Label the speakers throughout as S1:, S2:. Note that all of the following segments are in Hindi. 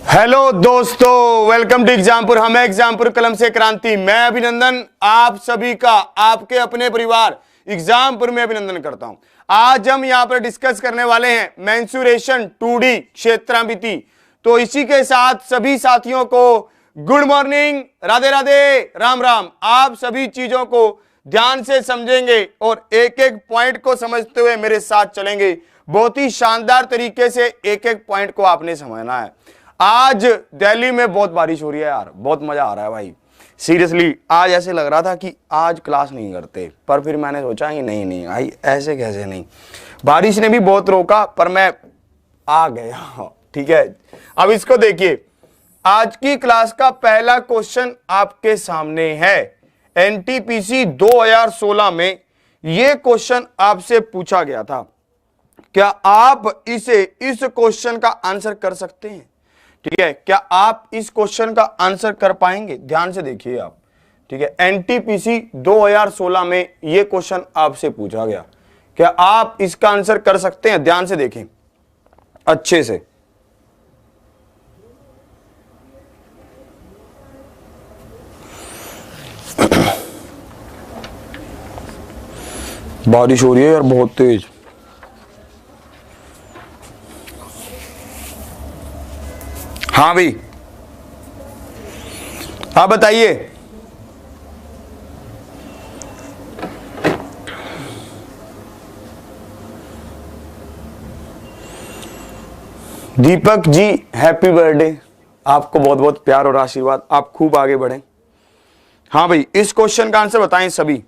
S1: हेलो दोस्तों, वेलकम टू एग्जामपुर। हम एग्जामपुर कलम से क्रांति। मैं अभिनंदन आप सभी का आपके अपने परिवार एग्जामपुर में अभिनंदन करता हूं। आज हम यहां पर डिस्कस करने वाले हैं मेंसुरेशन 2D क्षेत्रामिति। तो इसी के साथ सभी साथियों को गुड मॉर्निंग, राधे राधे, राम राम। आप सभी चीजों को ध्यान से समझेंगे और एक एक पॉइंट को समझते हुए मेरे साथ चलेंगे। बहुत ही शानदार तरीके से एक एक पॉइंट को आपने समझना है। आज दिल्ली में बहुत बारिश हो रही है यार, बहुत मजा आ रहा है भाई। सीरियसली आज ऐसे लग रहा था कि आज क्लास नहीं करते, पर फिर मैंने सोचा कि नहीं भाई, ऐसे कैसे नहीं। बारिश ने भी बहुत रोका पर मैं आ गया। ठीक है, अब इसको देखिए। आज की क्लास का पहला क्वेश्चन आपके सामने है। एनटीपीसी 2016 में यह क्वेश्चन आपसे पूछा गया था। क्या आप इस क्वेश्चन का आंसर कर सकते हैं? ठीक है, क्या आप इस क्वेश्चन का आंसर कर पाएंगे? ध्यान से देखिए आप। ठीक है, एनटीपीसी 2016 में यह क्वेश्चन आपसे पूछा गया। क्या आप इसका आंसर कर सकते हैं? ध्यान से देखें अच्छे से। बारिश हो रही है यार बहुत तेज। हाँ भाई, आप बताइए। Deepak ji happy birthday. आपको बहुत बहुत प्यार और आशीर्वाद, आप खूब आगे बढ़ें। हाँ भाई, इस क्वेश्चन का आंसर बताएं सभी।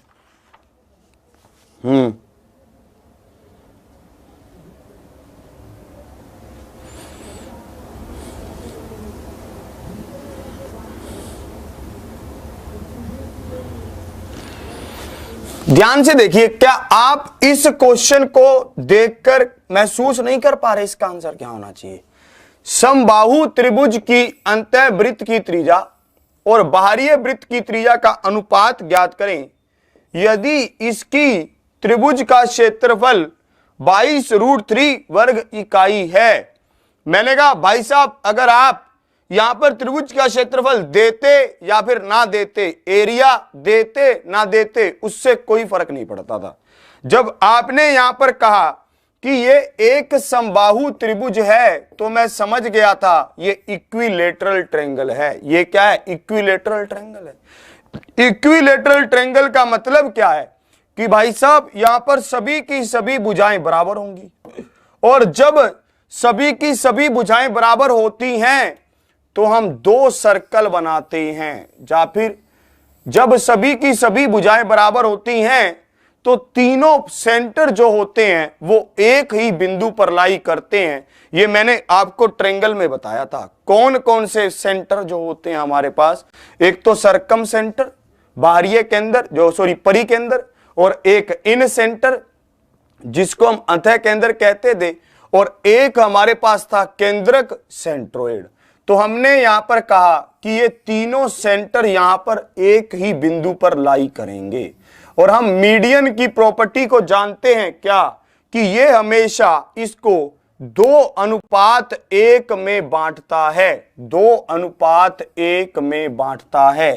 S1: ध्यान से देखिए। क्या आप इस क्वेश्चन को देखकर महसूस नहीं कर पा रहे इसका आंसर क्या होना चाहिए? समबाहु त्रिभुज की अंतःवृत्त की त्रिज्या और बाहरी वृत्त की त्रिज्या का अनुपात ज्ञात करें। यदि इसकी त्रिभुज का क्षेत्रफल 22√3 वर्ग इकाई है। मैंने कहा भाई साहब, अगर आप यहां पर त्रिभुज का क्षेत्रफल देते या फिर ना देते, एरिया देते ना देते, उससे कोई फर्क नहीं पड़ता था। जब आपने यहां पर कहा कि ये एक समबाहु त्रिभुज है तो मैं समझ गया था ये इक्विलेटरल ट्रायंगल है। ये क्या है? इक्विलेटरल ट्रायंगल है। इक्विलेटरल ट्रायंगल का मतलब क्या है कि भाई साहब यहां पर सभी की सभी भुजाएं बराबर होंगी, और जब सभी की सभी भुजाएं बराबर होती हैं तो हम दो सर्कल बनाते हैं। या फिर जब सभी की सभी भुजाएं बराबर होती हैं तो तीनों सेंटर जो होते हैं वो एक ही बिंदु पर लाई करते हैं। ये मैंने आपको ट्रायंगल में बताया था। कौन कौन से सेंटर जो होते हैं हमारे पास? एक तो सरकम सेंटर, बाहरी केंद्र जो परी केंद्र, और एक इन सेंटर जिसको हम अंतः केंद्र कहते थे, और एक हमारे पास था केंद्रक सेंट्रोइड। तो हमने यहां पर कहा कि ये तीनों सेंटर यहां पर एक ही बिंदु पर लाई करेंगे। और हम मीडियन की प्रॉपर्टी को जानते हैं क्या? कि ये हमेशा इसको 2:1 में बांटता है। 2:1 में बांटता है।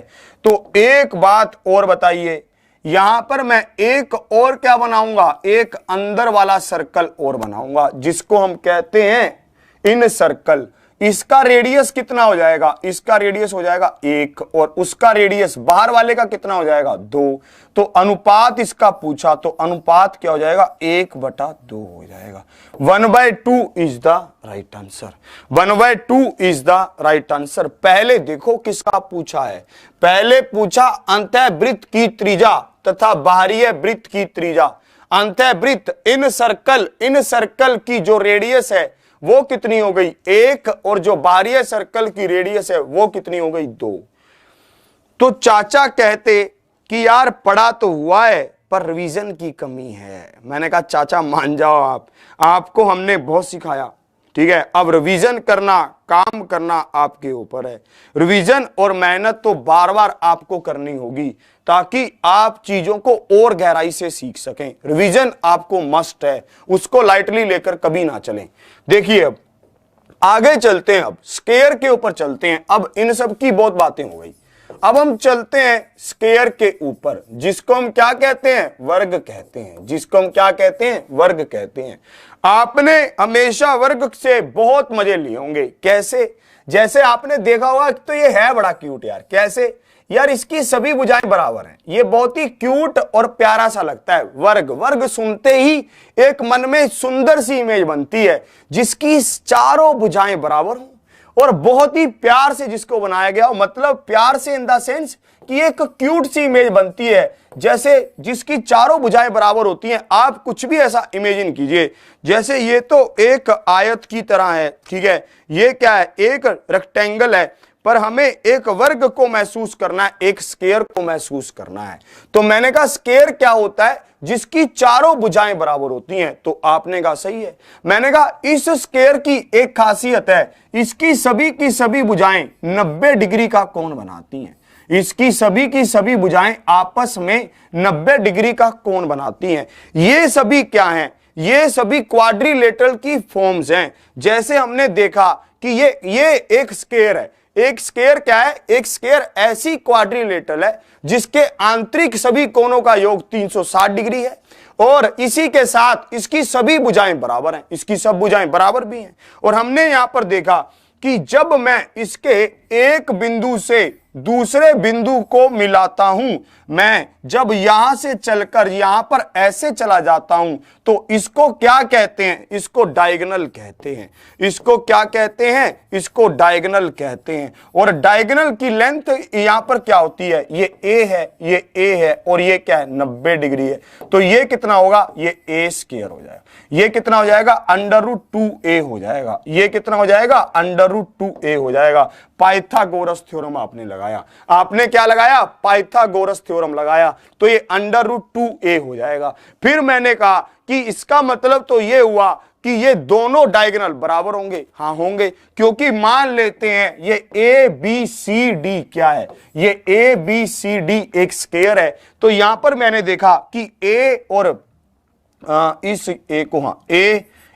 S1: तो एक बात और बताइए, यहां पर मैं एक और क्या बनाऊंगा? एक अंदर वाला सर्कल और बनाऊंगा जिसको हम कहते हैं इन सर्कल। इसका रेडियस कितना हो जाएगा? इसका रेडियस हो जाएगा 1, और उसका रेडियस बाहर वाले का कितना हो जाएगा? 2। तो अनुपात इसका पूछा तो अनुपात क्या हो जाएगा? 1/2 हो जाएगा। 1/2 is the right answer. 1/2 is the right answer. पहले देखो किसका पूछा है। पहले पूछा अंतःवृत्त की त्रिज्या तथा बाहरी वृत्त की त्रिज्या। अंतःवृत्त इन सर्कल की जो रेडियस है वो कितनी हो गई? 1, और जो बाहरी सर्कल की रेडियस है वो कितनी हो गई? 2। तो चाचा कहते कि यार पढ़ा तो हुआ है पर रिवीजन की कमी है। मैंने कहा चाचा मान जाओ, आपको हमने बहुत सिखाया। ठीक है, अब रिवीजन करना, काम करना आपके ऊपर है। रिवीजन और मेहनत तो बार बार आपको करनी होगी ताकि आप चीजों को और गहराई से सीख सकें। रिवीजन आपको मस्ट है, उसको लाइटली लेकर कभी ना चलें। देखिए अब आगे चलते हैं, अब स्क्वायर के ऊपर चलते हैं। अब इन सब की बहुत बातें हो गई, अब हम चलते हैं स्क्वायर के ऊपर, जिसको हम क्या कहते हैं, वर्ग कहते हैं, जिसको हम क्या कहते हैं, वर्ग कहते हैं। आपने हमेशा वर्ग से बहुत मजे लिए होंगे। कैसे? जैसे आपने देखा होगा तो ये है बड़ा क्यूट यार। कैसे यार, इसकी सभी भुजाएं बराबर हैं। ये बहुत ही क्यूट और प्यारा सा लगता है वर्ग। वर्ग सुनते ही एक मन में सुंदर सी इमेज बनती है जिसकी चारों भुजाएं बराबर हों और बहुत ही प्यार से जिसको बनाया गया हो। मतलब प्यार से इन द सेंस कि एक क्यूट सी इमेज बनती है, जैसे जिसकी चारों भुजाएं बराबर होती हैं। आप कुछ भी ऐसा इमेजिन कीजिए, जैसे ये तो एक आयत की तरह है, ठीक है, ये क्या है, एक रेक्टेंगल है, पर हमें एक वर्ग को महसूस करना है, एक स्क्वायर को महसूस करना है। तो मैंने कहा स्क्वायर क्या होता है, जिसकी चारों भुजाएं बराबर होती हैं। तो आपने कहा सही है। मैंने कहा इस स्क्वायर की एक खासियत है, इसकी सभी की सभी भुजाएं 90 डिग्री का कोण बनाती हैं। इसकी सभी की सभी भुजाएं आपस में 90 डिग्री का कोण बनाती हैं। ये सभी क्या हैं, ये सभी क्वाड्रिलेटरल की फॉर्म्स हैं। जैसे हमने देखा कि ये एक स्क्वायर है। एक स्क्वायर क्या है, एक स्क्वायर ऐसी क्वाड्रिलेटरल है जिसके आंतरिक सभी कोणों का योग 360 डिग्री है और इसी के साथ इसकी सभी भुजाएं बराबर हैं, इसकी सब भुजाएं बराबर भी हैं। और हमने यहां पर देखा कि जब मैं इसके एक बिंदु से दूसरे बिंदु को मिलाता हूं, मैं जब यहां से चलकर यहां पर ऐसे चला जाता हूं, तो इसको क्या कहते हैं, इसको डायगोनल कहते हैं। इसको क्या कहते हैं, इसको डायगोनल कहते हैं। और डायगोनल की लेंथ यहां पर क्या होती है, ये ए है, ये ए है और ये क्या है, 90 डिग्री है। तो ये कितना होगा, ये ए स्क्वायर हो जाएगा। ये कितना हो जाएगा, √2a हो जाएगा। ये कितना हो जाएगा, √2a हो जाएगा। पाइथागोरस थ्योरम आपने लगाया। आपने क्या लगाया, पाइथागोरस थ्योरम लगाया, तो ये √2a हो जाएगा। फिर मैंने कहा कि इसका मतलब तो ये हुआ कि ये दोनों डायगोनल बराबर होंगे। हाँ होंगे, क्योंकि मान लेते हैं ये ABCD क्या है, ये ABCD एक स्क्वायर है। तो यहां पर मैंने देखा कि A और इस A को, हाँ,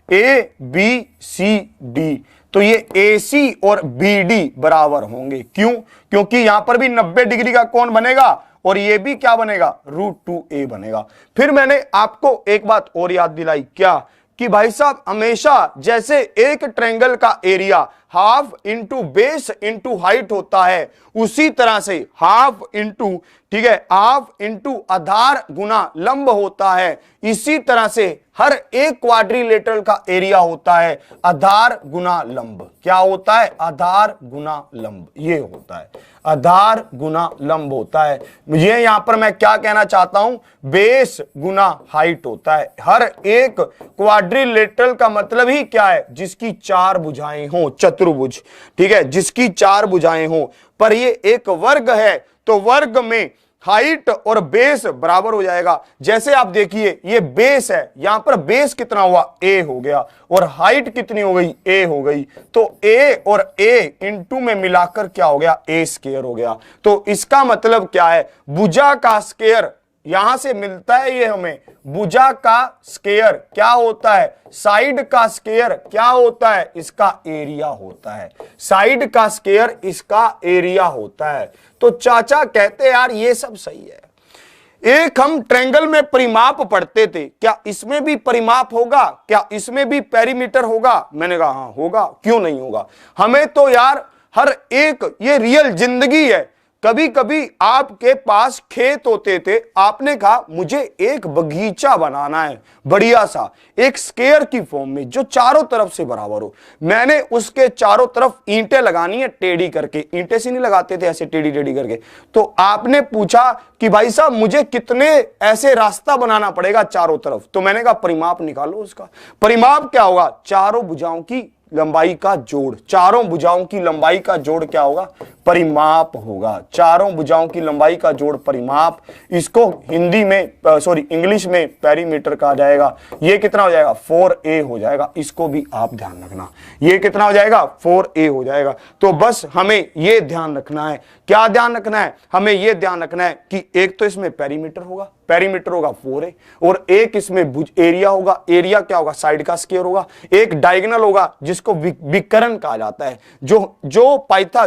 S1: ABCD, तो ये AC और BD बराबर होंगे। क्यों? क्योंकि यहां पर भी 90 डिग्री का कोण बनेगा और ये भी क्या बनेगा, √2a बनेगा। फिर मैंने आपको एक बात और याद दिलाई, क्या, कि भाई साहब हमेशा जैसे एक ट्रायंगल का area half into base into height होता है, उसी तरह से हाफ इंटू, ठीक है, हाफ इंटू आधार गुना लंब होता है। इसी तरह से हर एक क्वाड्रिलेटरल का एरिया होता है आधार गुना लंब। क्या होता है, आधार गुना लंब, ये होता है, आधार गुना लंब होता है। ये यहां पर मैं क्या कहना चाहता हूं, बेस गुना हाइट होता है। हर एक क्वाड्रिलेटरल का मतलब ही क्या है, जिसकी चार भुजाएं हो, चतुर्भुज, ठीक है, जिसकी चार भुजाएं हो। पर ये एक वर्ग है, तो वर्ग में हाइट और बेस बराबर हो जाएगा। जैसे आप देखिए ये बेस है, यहां पर बेस कितना हुआ, a हो गया, और हाइट कितनी हो गई, a हो गई। तो a और a इंटू में मिलाकर क्या हो गया, a स्क्वायर हो गया। तो इसका मतलब क्या है, भुजा का स्क्वायर यहां से मिलता है, ये हमें भुजा का स्क्वायर क्या होता है, साइड का स्क्वायर क्या होता है, इसका एरिया होता है। साइड का स्क्वायर इसका एरिया होता है। तो चाचा कहते यार ये सब सही है। एक हम ट्रायंगल में परिमाप पढ़ते थे, क्या इसमें भी परिमाप होगा, क्या इसमें भी पेरीमीटर होगा? मैंने कहा हाँ होगा, क्यों नहीं होगा। हमें तो यार हर एक, ये रियल जिंदगी है। कभी कभी आपके पास खेत होते थे, आपने कहा मुझे एक बगीचा बनाना है बढ़िया सा, एक स्क्वायर की फॉर्म में जो चारों तरफ से बराबर हो। मैंने उसके चारों तरफ ईंटें लगानी है टेढ़ी करके, ईंटें से नहीं लगाते थे ऐसे टेढ़ी टेढ़ी करके। तो आपने पूछा कि भाई साहब मुझे कितने ऐसे रास्ता बनाना पड़ेगा चारों तरफ, तो मैंने कहा परिमाप निकालो उसका। परिमाप क्या होगा, चारों भुजाओं की लंबाई का जोड़। चारों भुजाओं की लंबाई का जोड़ क्या होगा, परिमाप होगा। चारों भुजाओं की लंबाई का जोड़ परिमाप, इसको हिंदी में इंग्लिश में पेरीमीटर कहा जाएगा। ये कितना हो जाएगा 4a हो जाएगा। इसको भी आप ध्यान रखना, ये कितना हो जाएगा 4a हो जाएगा। तो बस हमें ये ध्यान रखना है, क्या ध्यान रखना है, हमें ये ध्यान रखना है कि एक तो इसमें पेरीमीटर होगा, पेरीमीटर होगा 4a, और एक इसमें भुज एरिया होगा, एरिया क्या होगा साइड का स्क्वायर होगा, एक डायगोनल होगा जिसको विकर्ण कहा जाता है। जो पाइथा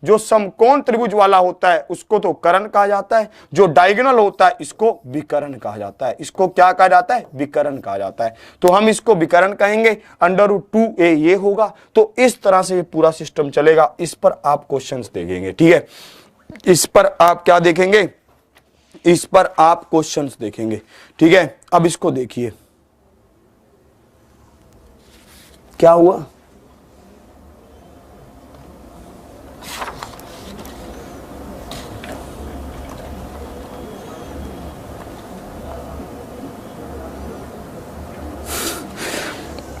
S1: जो समकोण त्रिभुज वाला होता है उसको तो कर्ण कहा जाता है, जो डायगोनल होता है इसको विकर्ण कहा जाता है। इसको क्या कहा जाता है, विकर्ण कहा जाता है। तो हम इसको विकर्ण कहेंगे, √2a ये होगा। तो इस तरह से ये पूरा सिस्टम चलेगा। इस पर आप क्वेश्चंस देखेंगे, ठीक है, इस पर आप क्या देखेंगे, इस पर आप क्वेश्चंस देखेंगे, ठीक है। अब इसको देखिए क्या हुआ,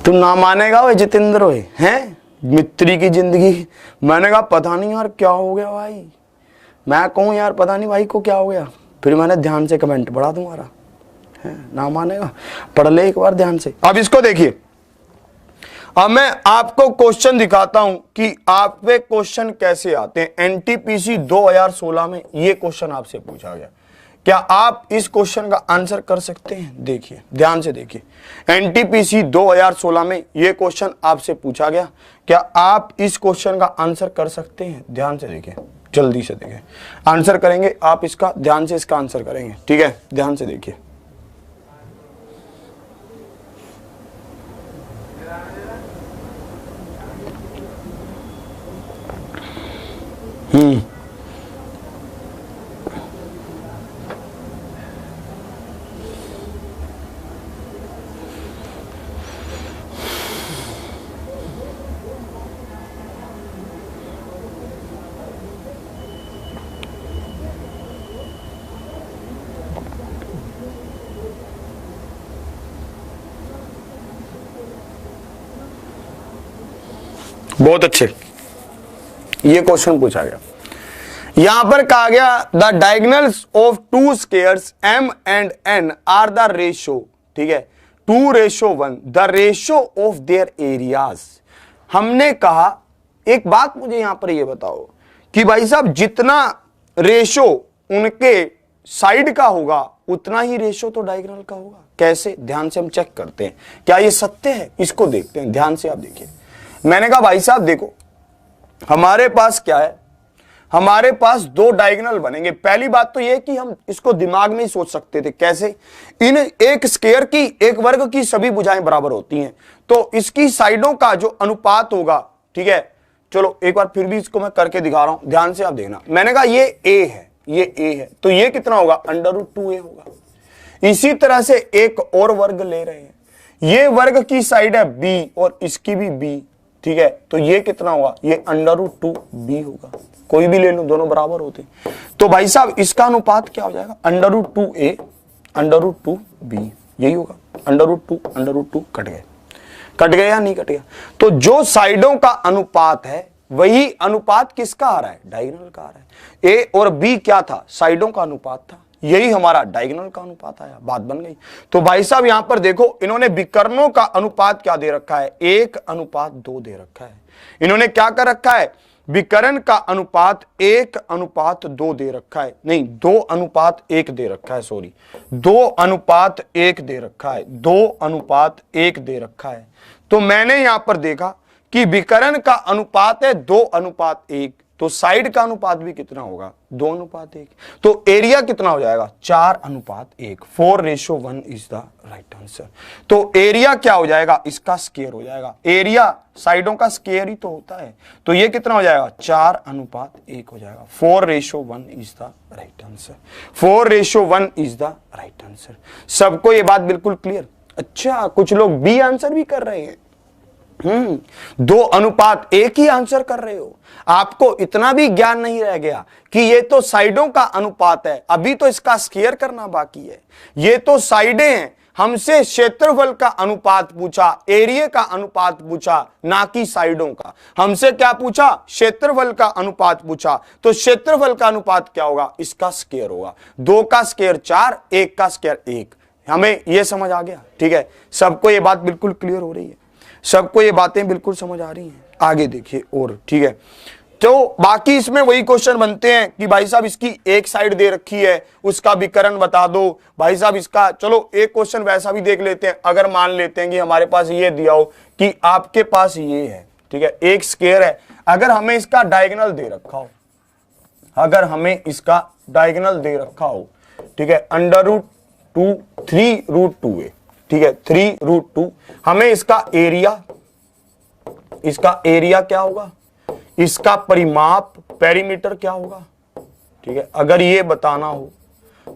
S1: तुम ना मानेगा वो जितेंद्र होए हैं मित्री की जिंदगी। मैंने कहा पता नहीं यार क्या हो गया भाई, मैं कहूँ यार पता नहीं भाई को क्या हो गया, फिर मैंने ध्यान से कमेंट पढ़ा तुम्हारा है, ना मानेगा, पढ़ ले एक बार ध्यान से। अब इसको देखिए, अब मैं आपको क्वेश्चन दिखाता हूं कि आप पे क्वेश्चन कैसे आते हैं। एनटीपीसी 2016 में ये क्वेश्चन आपसे पूछा गया, क्या आप इस क्वेश्चन का आंसर कर सकते हैं? देखिए ध्यान से देखिए, एनटीपीसी 2016 में ये क्वेश्चन आपसे पूछा गया, क्या आप इस क्वेश्चन का आंसर कर सकते हैं? ध्यान से देखिए, जल्दी से देखिए, आंसर करेंगे आप इसका, ध्यान से इसका आंसर करेंगे, ठीक है, ध्यान से देखिए। बहुत अच्छे, ये क्वेश्चन पूछा गया। यहां पर कहा गया the diagonals of two squares m and n are the ratio, ठीक है, 2:1 the ratio of their areas. हमने कहा, एक बात मुझे यहां पर ये बताओ कि भाई साहब जितना रेशो उनके साइड का होगा उतना ही रेशो तो डायगोनल का होगा। कैसे? ध्यान से हम चेक करते हैं, क्या ये सत्य है, इसको देखते हैं। ध्यान से आप देखिए, मैंने कहा भाई साहब देखो, हमारे पास क्या है, हमारे पास दो डायगोनल बनेंगे। पहली बात तो यह कि हम इसको दिमाग में ही सोच सकते थे, कैसे, इन एक स्क्वायर की, एक वर्ग की सभी भुजाएं बराबर होती हैं, तो इसकी साइडों का जो अनुपात होगा, ठीक है, चलो एक बार फिर भी इसको मैं करके दिखा रहा हूं, ध्यान से आप देखना। मैंने कहा ये a है, ये a है, तो ये कितना होगा √2a होगा। इसी तरह से एक और वर्ग ले रहे हैं, ये वर्ग की साइड है b और इसकी भी b, ठीक है, तो ये कितना होगा, ये √2b होगा। कोई भी ले लो, दोनों बराबर होते हैं। तो भाई साहब इसका अनुपात क्या हो जाएगा, √2a √2b, यही होगा। √2 कट गए या नहीं कट गया? तो जो साइडों का अनुपात है वही अनुपात किसका आ रहा है, डायगोनल का आ रहा है। a और b क्या था, साइडों का अनुपात था, यही हमारा डायगोनल का अनुपात आया, बात बन गई। तो भाई साहब यहां पर देखो, इन्होंने विकर्णों का अनुपात क्या दे रखा है, 1:2 दे रखा है। इन्होंने क्या कर रखा है, विकर्ण का अनुपात 1:2 दे रखा है, नहीं 2:1 दे रखा है, सॉरी 2:1 दे रखा है, 2:1 दे रखा है। तो मैंने यहां पर देखा कि विकर्ण का अनुपात है 2:1, तो साइड का अनुपात भी कितना होगा, 2:1। तो एरिया कितना हो जाएगा, 4:1, 4:1 इज द राइट आंसर। तो एरिया क्या हो जाएगा, इसका स्क्वायर हो जाएगा। एरिया साइडों का स्क्वायर ही तो होता है, तो ये कितना हो जाएगा, 4:1 हो जाएगा। 4:1 is the right answer, 4:1 is the right answer. सबको ये बात बिल्कुल क्लियर? अच्छा, कुछ लोग बी आंसर भी कर रहे हैं, 2:1 ही आंसर कर रहे हो। आपको इतना भी ज्ञान नहीं रह गया कि ये तो साइडों का अनुपात है, अभी तो इसका स्क्वायर करना बाकी है। ये तो साइडें हैं, हमसे क्षेत्रफल का अनुपात पूछा, एरिया का अनुपात पूछा, ना कि साइडों का। हमसे क्या पूछा? क्षेत्रफल का अनुपात पूछा। तो क्षेत्रफल का अनुपात क्या होगा? इसका स्क्वायर होगा। 2 का स्क्वायर 4, 1 का स्क्वायर 1। हमें यह समझ आ गया? ठीक है, सबको ये बात बिल्कुल क्लियर हो रही है? सबको ये बातें बिल्कुल समझ आ रही हैं? आगे देखिए और, ठीक है। तो बाकी इसमें वही क्वेश्चन बनते हैं कि भाई साहब इसकी एक साइड दे रखी है, उसका विकर्ण बता दो। भाई साहब इसका, चलो एक क्वेश्चन वैसा भी देख लेते हैं। अगर मान लेते हैं कि हमारे पास ये दिया हो कि आपके पास ये है, ठीक है, एक स्क्वायर है, अगर हमें इसका डायगोनल दे रखा हो, अगर हमें इसका डायगोनल दे रखा हो, ठीक है, √2 3√2 है, ठीक है, 3√2। हमें इसका एरिया क्या होगा, इसका परिमाप पेरीमीटर क्या होगा, ठीक है। अगर ये बताना हो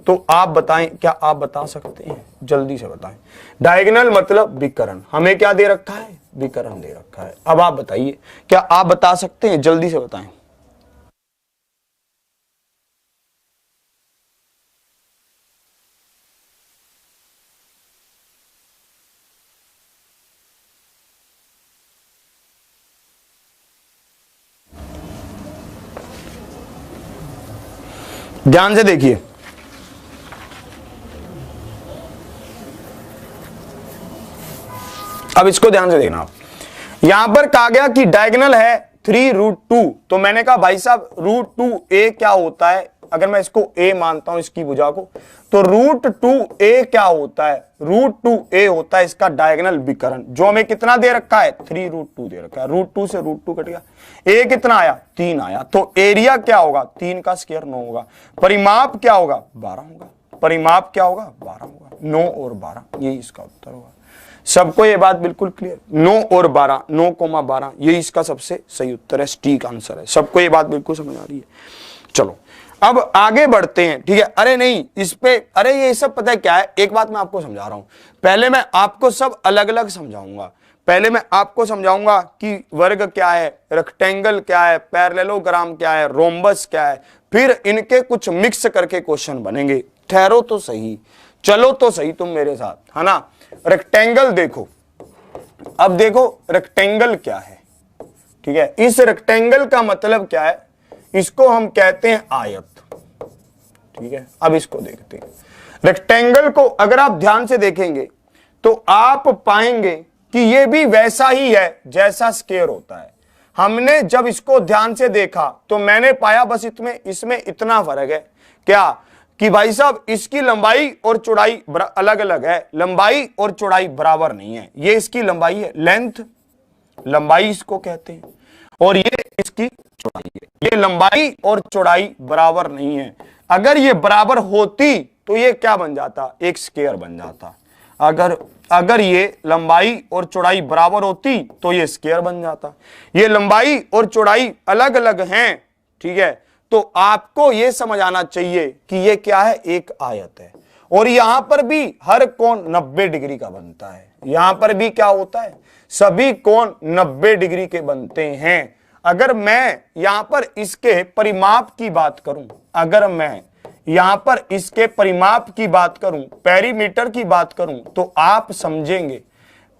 S1: तो आप बताएं, क्या आप बता सकते हैं? जल्दी से बताएं। डायगोनल मतलब विकर्ण, हमें क्या दे रखा है? विकर्ण दे रखा है। अब आप बताइए, क्या आप बता सकते हैं? जल्दी से बताएं। ध्यान से देखिए, अब इसको ध्यान से देखना। आप यहां पर कहा गया कि डायगोनल है 3√2, तो मैंने कहा भाई साहब √2a क्या होता है? अगर मैं इसको a मानता हूं, इसकी भुजा को, तो √2a क्या होता है? √2a होता है इसका डायगोनल विकर्ण, जो हमें कितना दे रखा है? 3√2 दे रखा है। √2 से √2 कट गया, a कितना आया? 3 आया। तो एरिया क्या होगा? 3 का स्क्वायर 9 होगा। परिमाप क्या होगा? 12 होगा। परिमाप क्या होगा? 12 होगा। 9 और 12, यही इसका उत्तर होगा। सबको ये बात बिल्कुल क्लियर? 9 और 12, 9,12, यही इसका सबसे सही उत्तर है, सटीक आंसर है। सबको ये बात बिल्कुल समझ आ रही है? चलो अब आगे बढ़ते हैं, ठीक है। अरे नहीं, इस पे, अरे ये सब पता है क्या है, एक बात मैं आपको समझा रहा हूं। पहले मैं आपको सब अलग अलग समझाऊंगा। पहले मैं आपको समझाऊंगा कि वर्ग क्या है, रेक्टेंगल क्या है, पैरेललोग्राम क्या है, रोम्बस क्या है, फिर इनके कुछ मिक्स करके क्वेश्चन बनेंगे। ठहरो तो सही, चलो तो सही तुम मेरे साथ, है ना। रेक्टेंगल देखो, अब देखो रेक्टेंगल क्या है, ठीक है। इस रेक्टेंगल का मतलब क्या है? इसको हम कहते हैं आयत, ठीक है। अब इसको देखते हैं। रेक्टेंगल को अगर आप ध्यान से देखेंगे तो आप पाएंगे कि ये भी वैसा ही है जैसा स्क्वायर होता है। हमने जब इसको ध्यान से देखा तो मैंने पाया बस इसमें इतना फर्क है, क्या कि भाई साहब इसकी लंबाई और चौड़ाई अलग अलग है, लंबाई और चौड़ाई बराबर नहीं है। ये इसकी लंबाई है, लेंथ, लंबाई इसको कहते हैं, और ये इसकी चौड़ाई है। ये लंबाई और चौड़ाई बराबर नहीं है। अगर ये बराबर होती तो ये क्या बन जाता? एक स्क्वायर बन जाता। अगर ये लंबाई और चौड़ाई बराबर होती तो ये स्क्वायर बन जाता। ये लंबाई और चौड़ाई अलग अलग हैं, ठीक है। तो आपको यह समझ आना चाहिए कि यह क्या है? एक आयत है। और यहां पर भी हर कोण 90 डिग्री का बनता है। यहां पर भी क्या होता है? सभी कोण 90 डिग्री के बनते हैं। अगर मैं यहां पर इसके परिमाप की बात करूं, अगर मैं यहां पर इसके परिमाप की बात करूं, पेरीमीटर की बात करूं, तो आप समझेंगे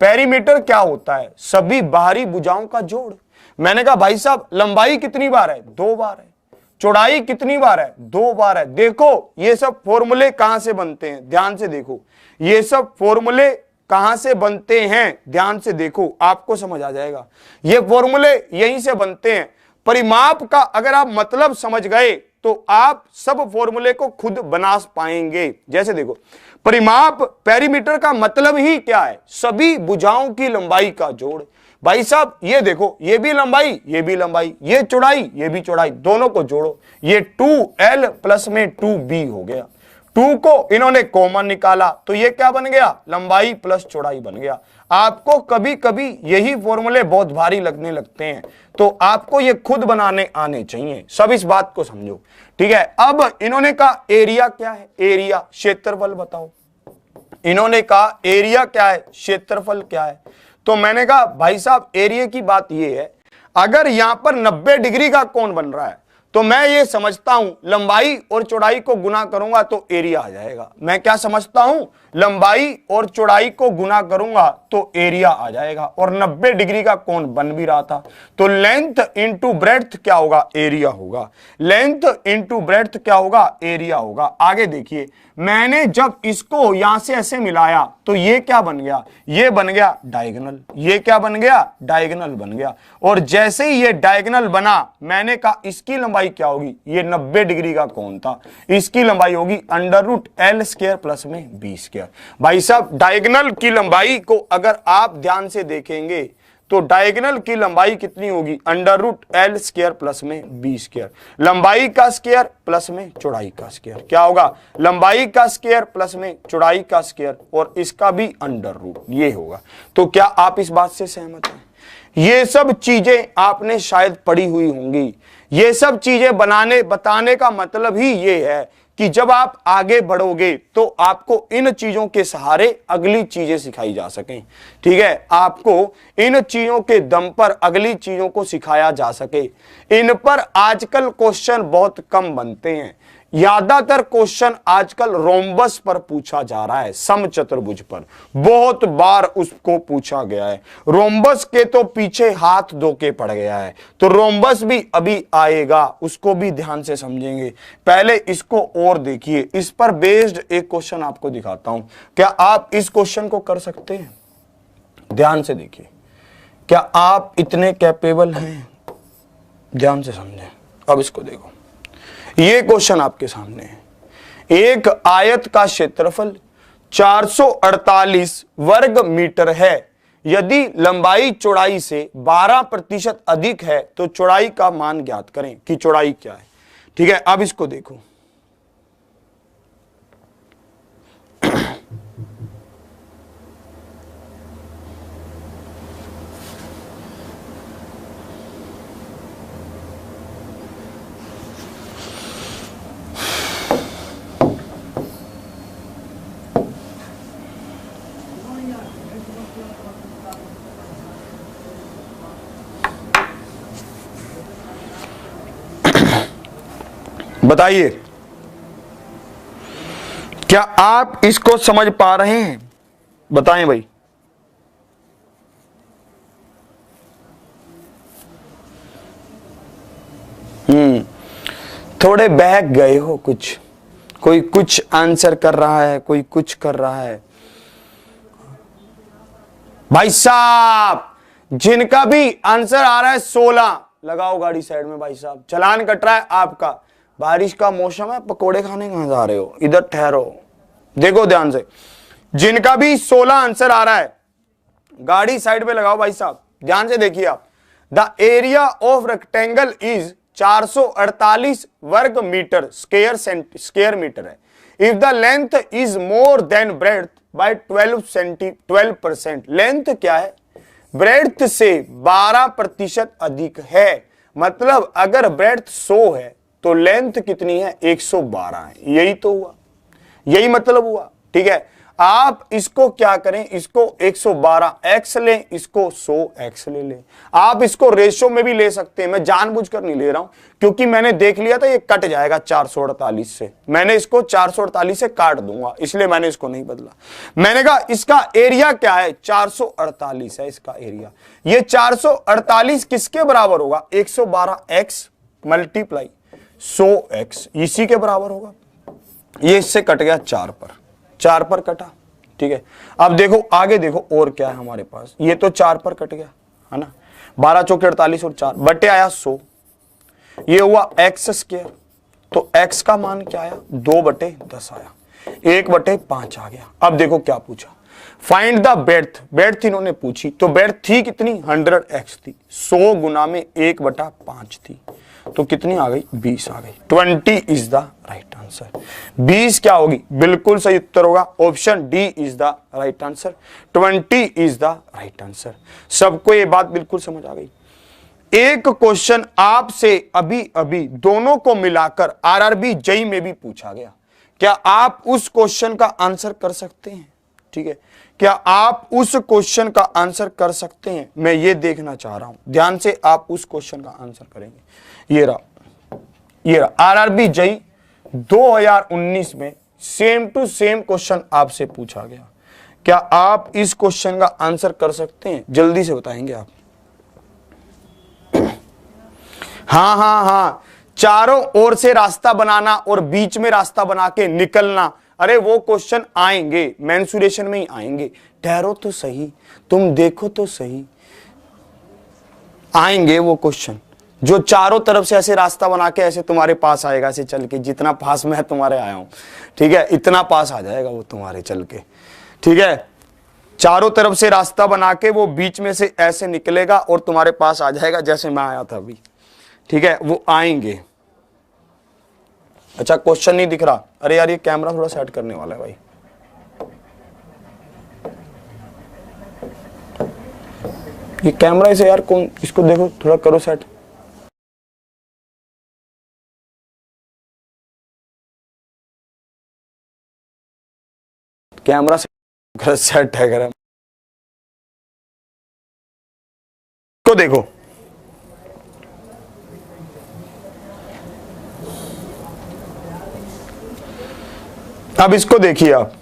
S1: पेरीमीटर क्या होता है? सभी बाहरी भुजाओं का जोड़। मैंने कहा भाई साहब लंबाई कितनी बार है? 2 बार है। चौड़ाई कितनी बार है? 2 बार है। देखो ये सब फॉर्मूले कहां से बनते हैं, ध्यान से देखो। ये सब फॉर्मूले कहां से बनते हैं, ध्यान से देखो, आपको समझ आ जाएगा। ये फॉर्मूले यहीं से बनते हैं। परिमाप का अगर आप मतलब समझ गए तो आप सब फॉर्मूले को खुद बना पाएंगे। जैसे देखो, परिमाप, पेरीमीटर का मतलब ही क्या है? सभी भुजाओं की लंबाई का जोड़। भाई साहब ये देखो, ये भी लंबाई, ये भी लंबाई, ये चौड़ाई, ये भी चौड़ाई, दोनों को जोड़ो, ये 2L प्लस में 2B हो गया। 2 को इन्होंने कॉमन निकाला तो ये क्या बन गया? लंबाई प्लस चौड़ाई बन गया। आपको कभी कभी यही फॉर्मूले बहुत भारी लगने लगते हैं, तो आपको ये खुद बनाने आने चाहिए। सब इस बात को समझो, ठीक है। अब इन्होंने कहा एरिया क्या है? एरिया, क्षेत्रफल बताओ। इन्होंने कहा एरिया क्या है? क्षेत्रफल क्या है? तो मैंने कहा भाई साहब एरिया की बात ये है, अगर यहां पर 90 डिग्री का कोण बन रहा है तो मैं ये समझता हूं लंबाई और चौड़ाई को गुना करूंगा तो एरिया आ जाएगा। मैं क्या समझता हूं, लंबाई और चौड़ाई को गुना करूंगा तो एरिया आ जाएगा। और 90 डिग्री का कोण बन भी रहा था, तो लेंथ इंटू ब्रेड्थ क्या होगा, एरिया होगा। लेंथ इंटू ब्रेड्थ क्या होगा, एरिया होगा। आगे देखिए, मैंने जब इसको यहां से ऐसे मिलाया तो ये क्या बन गया, ये बन गया डायगोनल। ये क्या बन गया, डायगोनल बन गया। और जैसे ही ये डायगोनल बना, मैंने कहा इसकी लंबाई क्या होगी, ये 90 डिग्री का कोण था, इसकी लंबाई होगी √L² प्लस में B²। भाई साहब, डायगोनल की लंबाई को अगर आप ध्यान से देखेंगे तो डायगोनल की लंबाई कितनी होगी, √L² प्लस में B²। लंबाई का स्क्वायर प्लस में चौड़ाई का स्क्वायर क्या होगा, लंबाई का स्क्वायर प्लस में चौड़ाई का स्क्वायर, और इसका भी √, ये होगा। तो क्या आप इस बात से सहमत हैं? ये सब चीजें आपने शायद पढ़ी हुई होंगी। ये सब चीजें बताने का मतलब ही ये है कि जब आप आगे बढ़ोगे तो आपको इन चीजों के सहारे अगली चीजें सिखाई जा सकें। ठीक है, आपको इन चीजों के दम पर अगली चीजों को सिखाया जा सके। इन पर आजकल क्वेश्चन बहुत कम बनते हैं। ज्यादातर क्वेश्चन आजकल रोम्बस पर पूछा जा रहा है, समचतुर्भुज पर बहुत बार उसको पूछा गया है। रोम्बस के तो पीछे हाथ धो के पड़ गया है, तो रोम्बस भी अभी आएगा, उसको भी ध्यान से समझेंगे। पहले इसको और देखिए, इस पर बेस्ड एक क्वेश्चन आपको दिखाता हूं। क्या आप इस क्वेश्चन को कर सकते हैं? ध्यान से देखिए, क्या आप इतने कैपेबल हैं? ध्यान से समझें। अब इसको देखो, ये क्वेश्चन आपके सामने है। एक आयत का क्षेत्रफल 448 वर्ग मीटर है। यदि लंबाई चौड़ाई से 12% अधिक है तो चौड़ाई का मान ज्ञात करें कि चौड़ाई क्या है। ठीक है, अब इसको देखो, बताइए क्या आप इसको समझ पा रहे हैं? बताएं भाई। थोड़े बहक गए हो, कोई कुछ आंसर कर रहा है, कोई कुछ कर रहा है। भाई साहब, जिनका भी आंसर आ रहा है 16, लगाओ गाड़ी साइड में। भाई साहब, चालान कट रहा है आपका। बारिश का मौसम है, पकोड़े खाने कहां जा रहे हो, इधर ठहरो। देखो ध्यान से, जिनका भी 16 आंसर आ रहा है गाड़ी साइड पे लगाओ। भाई साहब ध्यान से देखिए आप, the area of rectangle is 448 वर्ग मीटर स्क्वायर मीटर है। If the length is more than breadth by 12%। Length क्या है, ब्रेड्थ से 12% अधिक है। मतलब अगर ब्रेड्थ 100 है तो लेंथ कितनी है, 112 है। यही तो हुआ, यही मतलब हुआ। ठीक है, आप इसको क्या करें, इसको 112x लें, इसको 100x ले लें। आप इसको रेशो में भी ले सकते हैं, मैं जानबूझकर नहीं ले रहा हूं क्योंकि मैंने देख लिया था ये कट जाएगा 448 से। मैंने इसको 448 से काट दूंगा, इसलिए मैंने इसको नहीं बदला। मैंने कहा इसका एरिया क्या है, 448 है इसका एरिया। ये 448 किसके बराबर होगा, 112x मल्टीप्लाई 100x, इसी के बराबर होगा। ये इससे कट गया 4 पर कटा। ठीक है, अब देखो आगे देखो और क्या है हमारे पास। ये तो 4 पर कट गया है ना, 12 चौके 48 और 4 बटे आया 100। ये हुआ x², तो x का मान क्या आया, 2/10 आया, 1/5 आ गया। अब देखो क्या पूछा, फाइंड द ब्रेड्थ। ब्रेड्थ इन्होंने पूछी, तो ब्रेड्थ थी कितनी, 100x थी, 100 गुना में 1/5 थी, तो कितनी आ गई, 20 आ गई। 20 इज द राइट आंसर। 20 क्या होगी, बिल्कुल सही उत्तर होगा, option D is the right answer. 20 is the right answer. सबको ये बात बिल्कुल समझ आ गई। एक क्वेश्चन आपसे अभी अभी दोनों को मिलाकर आरआरबी जेईई में भी पूछा गया। क्या आप उस क्वेश्चन का आंसर कर सकते हैं? ठीक है, क्या आप उस क्वेश्चन का आंसर कर सकते हैं? मैं ये देखना चाह रहा हूं, ध्यान से आप उस क्वेश्चन का आंसर करेंगे। ये रहा, ये आरआरबी जेई 2019 में सेम टू सेम क्वेश्चन आपसे पूछा गया। क्या आप इस क्वेश्चन का आंसर कर सकते हैं? जल्दी से बताएंगे आप। हाँ हाँ हाँ, चारों ओर से रास्ता बनाना और बीच में रास्ता बना के निकलना, अरे वो क्वेश्चन आएंगे, मेंसुरेशन में ही आएंगे। ठहरो तो सही, तुम देखो तो सही, आएंगे वो क्वेश्चन जो चारों तरफ से ऐसे रास्ता बना के ऐसे तुम्हारे पास आएगा, ऐसे चल के, जितना पास मैं तुम्हारे आया हूं, ठीक है, इतना पास आ जाएगा वो तुम्हारे चल के, ठीक है। चारों तरफ से रास्ता बना के वो बीच में से ऐसे निकलेगा और तुम्हारे पास आ जाएगा, जैसे मैं आया था अभी, ठीक है, वो आएंगे। अच्छा, क्वेश्चन नहीं दिख रहा? अरे यार, ये कैमरा थोड़ा सेट करने वाला है भाई। ये कैमरा इसे यार कौन, इसको देखो थोड़ा करो सेट। कैमरा सेट है कर, तो देखो अब इसको देखिए आप,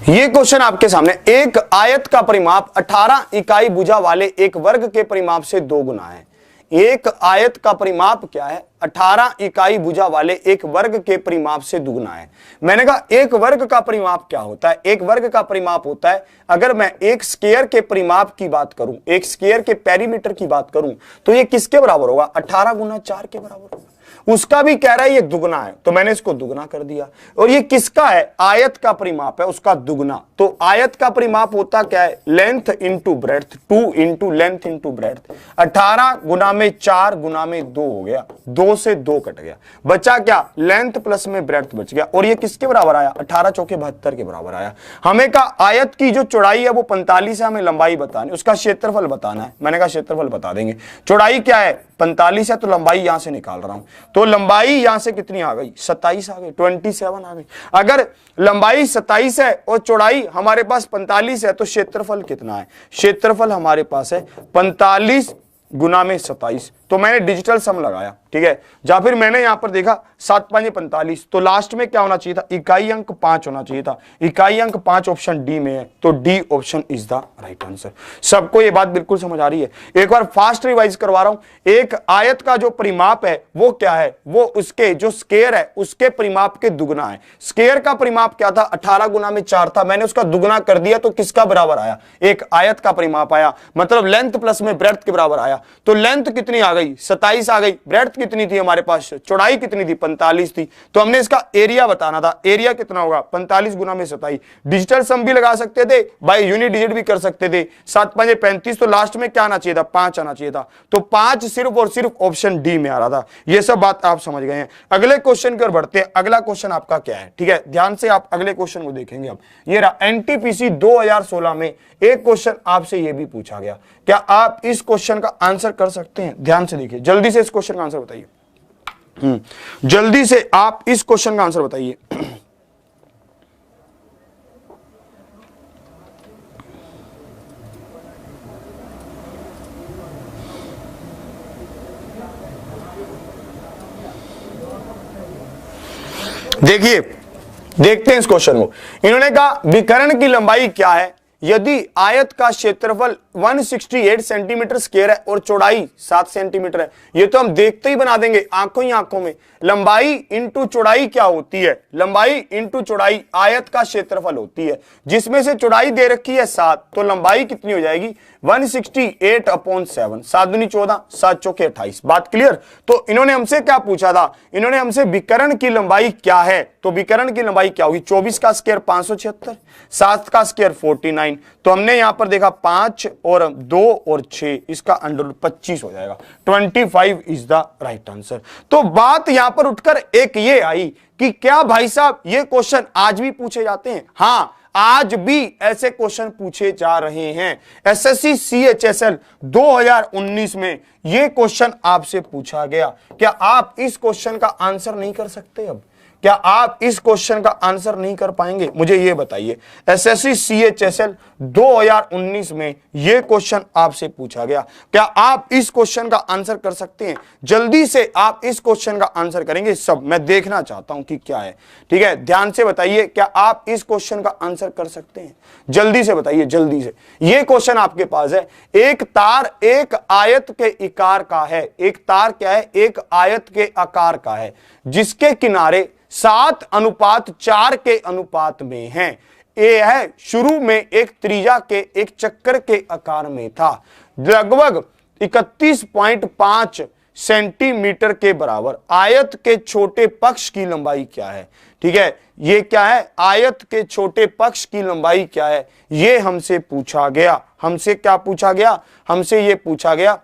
S1: ये क्वेश्चन आपके सामने, एक आयत का परिमाप 18 इकाई भुजा वाले एक वर्ग के परिमाप से 2 गुना है। एक आयत का परिमाप क्या है? 18 इकाई भुजा वाले एक वर्ग के परिमाप से दुगना है। मैंने कहा एक वर्ग का परिमाप क्या होता है? एक वर्ग का परिमाप होता है, अगर मैं एक स्क्वायर के परिमाप की बात करूं, एक स्क्वायर के पेरीमीटर की बात करूं, तो ये किसके बराबर होगा? 18 गुना 4 के बराबर होगा। उसका भी कह रहा है ये दुगना है, तो मैंने इसको दुगना कर दिया। और ये किसका है? आयत का परिमाप है, उसका दुगना। तो आयत का परिमाप होता क्या है? Length into breadth, 2 into length into breadth. 18 गुना में 4 गुना में 2 हो गया, 2 से 2 कट गया, बचा क्या? लेंथ प्लस में ब्रेड्थ बच गया। और ये किसके बराबर आया? 18 चौके 72 के बराबर आया। हमें का आयत की जो चौड़ाई है वो 45 है, हमें लंबाई बतानी, उसका क्षेत्रफल बताना है। मैंने कहा क्षेत्रफल बता देंगे। चौड़ाई क्या है? 45 है, तो लंबाई यहां से निकाल रहा हूं, तो लंबाई यहां से कितनी आ गई? 27 आ गई, 27 आ गई। अगर लंबाई 27 है और चौड़ाई हमारे पास 45 है, तो क्षेत्रफल कितना है? क्षेत्रफल हमारे पास है 45 गुना में 27। तो मैंने डिजिटल सम लगाया, ठीक है, या फिर मैंने यहां पर देखा 7 5 45, तो लास्ट में क्या होना चाहिए था? इकाई अंक 5 होना चाहिए था। इकाई अंक 5 ऑप्शन डी में है, तो D option is the right answer. सबको ये बात बिल्कुल समझ आ रही है? एक बार फास्ट रिवाइज करवा रहा हूं। एक आयत का जो परिमाप है वो क्या है? वो उसके जो स्क्वायर है उसके परिमाप के दुगना है। स्क्वायर का परिमाप क्या था? 18 गुना में 4 था, मैंने उसका दुगना कर दिया, तो किसका बराबर आया? एक आयत का परिमाप आया, मतलब लेंथ प्लस में ब्रेड्थ के बराबर आया। तो लेंथ कितनी आ गई? 27 आ गई। ब्रेड्थ कितनी थी हमारे पास? चौड़ाई कितनी थी? 45 थी। तो हमने इसका एरिया बताना था। एरिया कितना होगा? 45 गुना में 27। डिजिटल सम भी लगा सकते थे, बाय यूनिट डिजिट भी कर सकते थे। 7 5 35, तो लास्ट में क्या आना चाहिए था? 5 आना चाहिए था। तो 5 सिर्फ और सिर्फ ऑप्शन डी में आ रहा था। ये सब बात आप समझ गए हैं। अगले क्वेश्चन की ओर बढ़ते हैं। अगला क्वेश्चन आपका क्या है? ठीक है, ध्यान से आप अगले क्वेश्चन को देखेंगे। अब ये रहा एनटीपीसी 2016 में एक क्वेश्चन आपसे ये भी पूछा गया। क्या आप इस क्वेश्चन का आंसर कर सकते हैं? ध्यान से देखिए, जल्दी से इस क्वेश्चन का आंसर बताइए। जल्दी से आप इस क्वेश्चन का आंसर बताइए। देखिए, देखते हैं इस क्वेश्चन को। इन्होंने कहा विकर्ण की लंबाई क्या है यदि आयत का क्षेत्रफल 168 सेंटीमीटर स्क्वायर है और चौड़ाई 7 सेंटीमीटर है। ये तो हम देखते ही बना देंगे आंखों ही आंखों में। लंबाई इंटू चौड़ाई क्या होती है? लंबाई इंटू चौड़ाई आयत का क्षेत्रफल होती है, जिसमें से चौड़ाई दे रखी है 7, तो लंबाई कितनी हो जाएगी? 168/7। 7 दूनी 14, 7 चौके 28। बात क्लियर? तो इन्होंने हमसे क्या पूछा था? इन्होंने हमसे विकर्ण की लंबाई क्या है, तो विकर्ण की लंबाई क्या होगी? 24 का स्क्वायर 576, 7 का स्क्वायर 49। तो हमने यहां पर देखा 5 और 2 और 6, इसका अंडर 25 हो जाएगा। 25 इज द राइट आंसर। तो बात यहां पर उठकर एक ये आई कि क्या भाई साहब ये क्वेश्चन आज भी पूछे जाते हैं? हां, आज भी ऐसे क्वेश्चन पूछे जा रहे हैं। एसएससी सीएचएसएल 2019 में ये क्वेश्चन आपसे पूछा गया। क्या आप इस क्वेश्चन का आंसर नहीं कर सकते? अब क्या आप इस क्वेश्चन का आंसर नहीं कर पाएंगे? मुझे ये बताइए। एसएससी CHSL 2019 में ये क्वेश्चन आपसे पूछा गया, क्या आप इस क्वेश्चन का आंसर कर सकते हैं? जल्दी से आप इस क्वेश्चन का आंसर करेंगे सब, मैं देखना चाहता हूं कि क्या है। ठीक है, ध्यान से बताइए, क्या आप इस क्वेश्चन का आंसर कर सकते हैं? जल्दी से बताइए, जल्दी से। ये क्वेश्चन आपके पास है। एक तार एक आयत के आकार का है। एक तार क्या है? एक आयत के आकार का है, जिसके किनारे 7:4 के अनुपात में हैं। ये है शुरू में एक त्रिज्या के एक चक्कर के आकार में था, लगभग 31.5 सेंटीमीटर के बराबर। आयत के छोटे पक्ष की लंबाई क्या है? ठीक है, ये क्या है? आयत के छोटे पक्ष की लंबाई क्या है? ये हमसे पूछा गया। हमसे क्या पूछा गया? हमसे ये पूछा गया,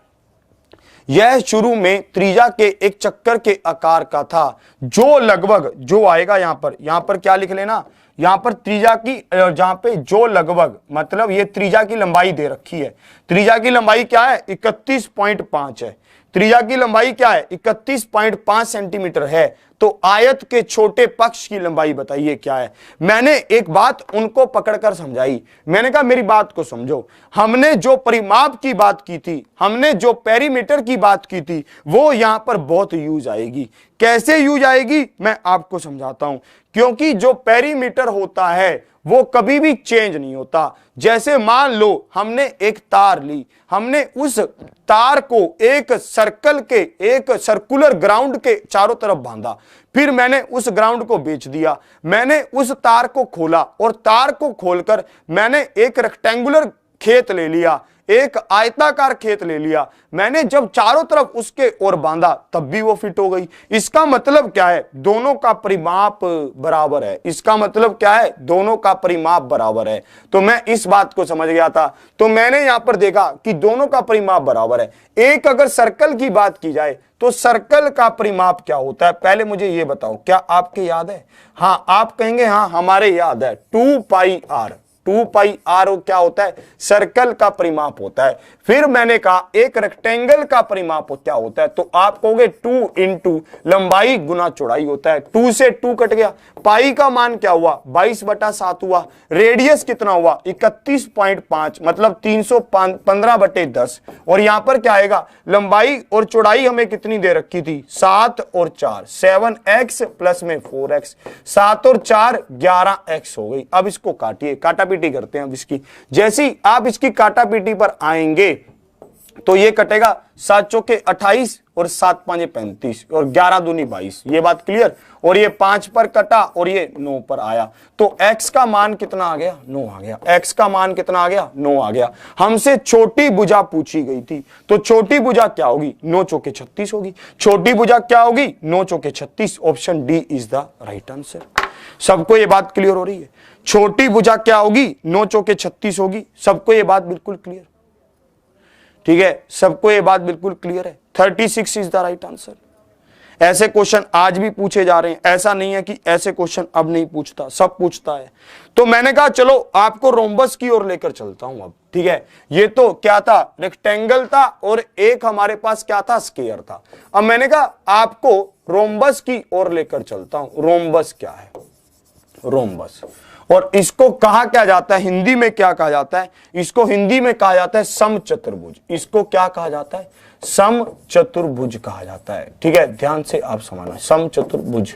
S1: यह शुरू में त्रिज्या के एक चक्कर के आकार का था, जो लगभग, जो आएगा यहां पर क्या लिख लेना, यहां पर त्रिज्या की, जहां पे जो लगभग, मतलब ये त्रिज्या की लंबाई दे रखी है। त्रिज्या की लंबाई क्या है? 31.5 है। त्रिज्या की लंबाई क्या है? 31.5 सेंटीमीटर है। तो आयत के छोटे पक्ष की लंबाई बताइए क्या है? मैंने एक बात उनको पकड़कर समझाई। मैंने कहा मेरी बात को समझो, हमने जो परिमाप की बात की थी, हमने जो पेरीमीटर की बात की थी, वो यहां पर बहुत यूज आएगी। कैसे यूज आएगी मैं आपको समझाता हूं। क्योंकि जो पेरीमीटर होता है वो कभी भी चेंज नहीं होता। जैसे मान लो हमने एक तार ली, हमने उस तार को एक सर्कल के, एक सर्कुलर ग्राउंड के चारों तरफ बांधा, फिर मैंने उस ग्राउंड को बेच दिया। मैंने उस तार को खोला और तार को खोलकर मैंने एक रेक्टेंगुलर खेत ले लिया, एक आयताकार खेत ले लिया। मैंने जब चारों तरफ उसके ओर बांधा तब भी वो फिट हो गई। इसका मतलब क्या है? दोनों का परिमाप बराबर है। इसका मतलब क्या है? दोनों का परिमाप बराबर है। तो मैं इस बात को समझ गया था। तो मैंने यहां पर देखा कि दोनों का परिमाप बराबर है। एक अगर सर्कल की बात की जाए तो सर्कल का परिमाप क्या होता है? पहले मुझे ये बताओ, क्या आपके याद है? हाँ, आप कहेंगे हाँ हमारे याद है। 2πr, 2πr क्या होता है? सर्कल का परिमाप होता है। फिर मैंने कहा एक रेक्टेंगल का परिमाप क्या होता है? तो आप कहोगे 2 इंटू लंबाई गुना चौड़ाई होता है। 2 से 2 कट गया। पाई का मान क्या हुआ? 22/7 हुआ। रेडियस कितना हुआ? 31.5, मतलब 315/10। और यहां पर क्या आएगा? लंबाई और चौड़ाई हमें कितनी दे रखी थी? 7 और 4, 7x प्लस में 4x, 7 और 4 11x हो गई। अब इसको काटिए, काटापीटी करते हैं अब इसकी। जैसे ही आप इसकी काटापीटी पर आएंगे तो ये कटेगा 7 चौके 28 और 7 5 35 और 11 दूनी 22। ये बात क्लियर? और ये 5 पर कटा और ये 9 पर आया। तो x का मान कितना आ गया? 9 आ गया। x का मान कितना आ गया? 9 आ गया। हमसे छोटी भुजा पूछी गई थी, तो छोटी भुजा क्या होगी? 9 चौके 36 होगी। छोटी भुजा क्या होगी? 9 चौके 36। Option D is the right answer. सबको ये बात क्लियर हो रही है? छोटी भुजा क्या होगी? 9 चौके 36 होगी। सबको ये बात बिल्कुल क्लियर? ठीक है, सबको ये बात बिल्कुल क्लियर है? 36 इज द राइट आंसर। ऐसे क्वेश्चन आज भी पूछे जा रहे हैं। ऐसा नहीं है कि ऐसे क्वेश्चन अब नहीं पूछता, सब पूछता है। तो मैंने कहा चलो आपको रोम्बस की ओर लेकर चलता हूं अब। ठीक है, ये तो क्या था? रेक्टेंगल था और एक हमारे पास क्या था? स्क्वायर था। अब मैंने कहा आपको रोम्बस की ओर लेकर चलता हूं। रोम्बस क्या है? रोम्बस, और इसको कहा क्या जाता है? हिंदी में क्या कहा जाता है? इसको हिंदी में कहा जाता है समचतुर्भुज। इसको क्या कहा जाता है? समचतुर्भुज कहा जाता है। ठीक है, ध्यान से आप समझना, समचतुर्भुज।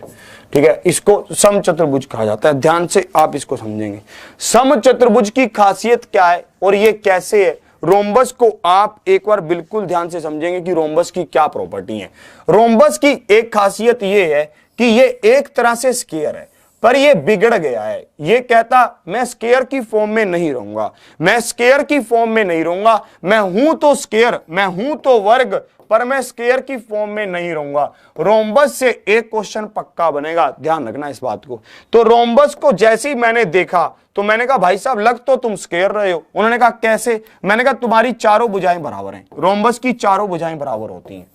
S1: ठीक है, इसको समचतुर्भुज कहा जाता है। ध्यान से आप इसको समझेंगे। समचतुर्भुज की खासियत क्या है और ये कैसे है? रोम्बस को आप एक बार बिल्कुल ध्यान से समझेंगे कि रोम्बस की क्या प्रॉपर्टी है। रोम्बस की एक खासियत ये है कि ये एक तरह से स्क्वायर है, पर ये बिगड़ गया है। ये कहता मैं स्क्वायर की फॉर्म में नहीं रहूंगा, मैं स्क्वायर की फॉर्म में नहीं रहूंगा, मैं हूं तो स्क्वायर, मैं हूं तो वर्ग, पर मैं स्क्वायर की फॉर्म में नहीं रहूंगा। रोम्बस से एक क्वेश्चन पक्का बनेगा, ध्यान रखना इस बात को। तो रोम्बस को जैसे ही मैंने देखा तो मैंने कहा भाई साहब लग तो तुम स्क्वायर रहे हो। उन्होंने कहा कैसे? मैंने कहा तुम्हारी चारों भुजाएं बराबर हैं। रोम्बस की चारों भुजाएं बराबर होती हैं।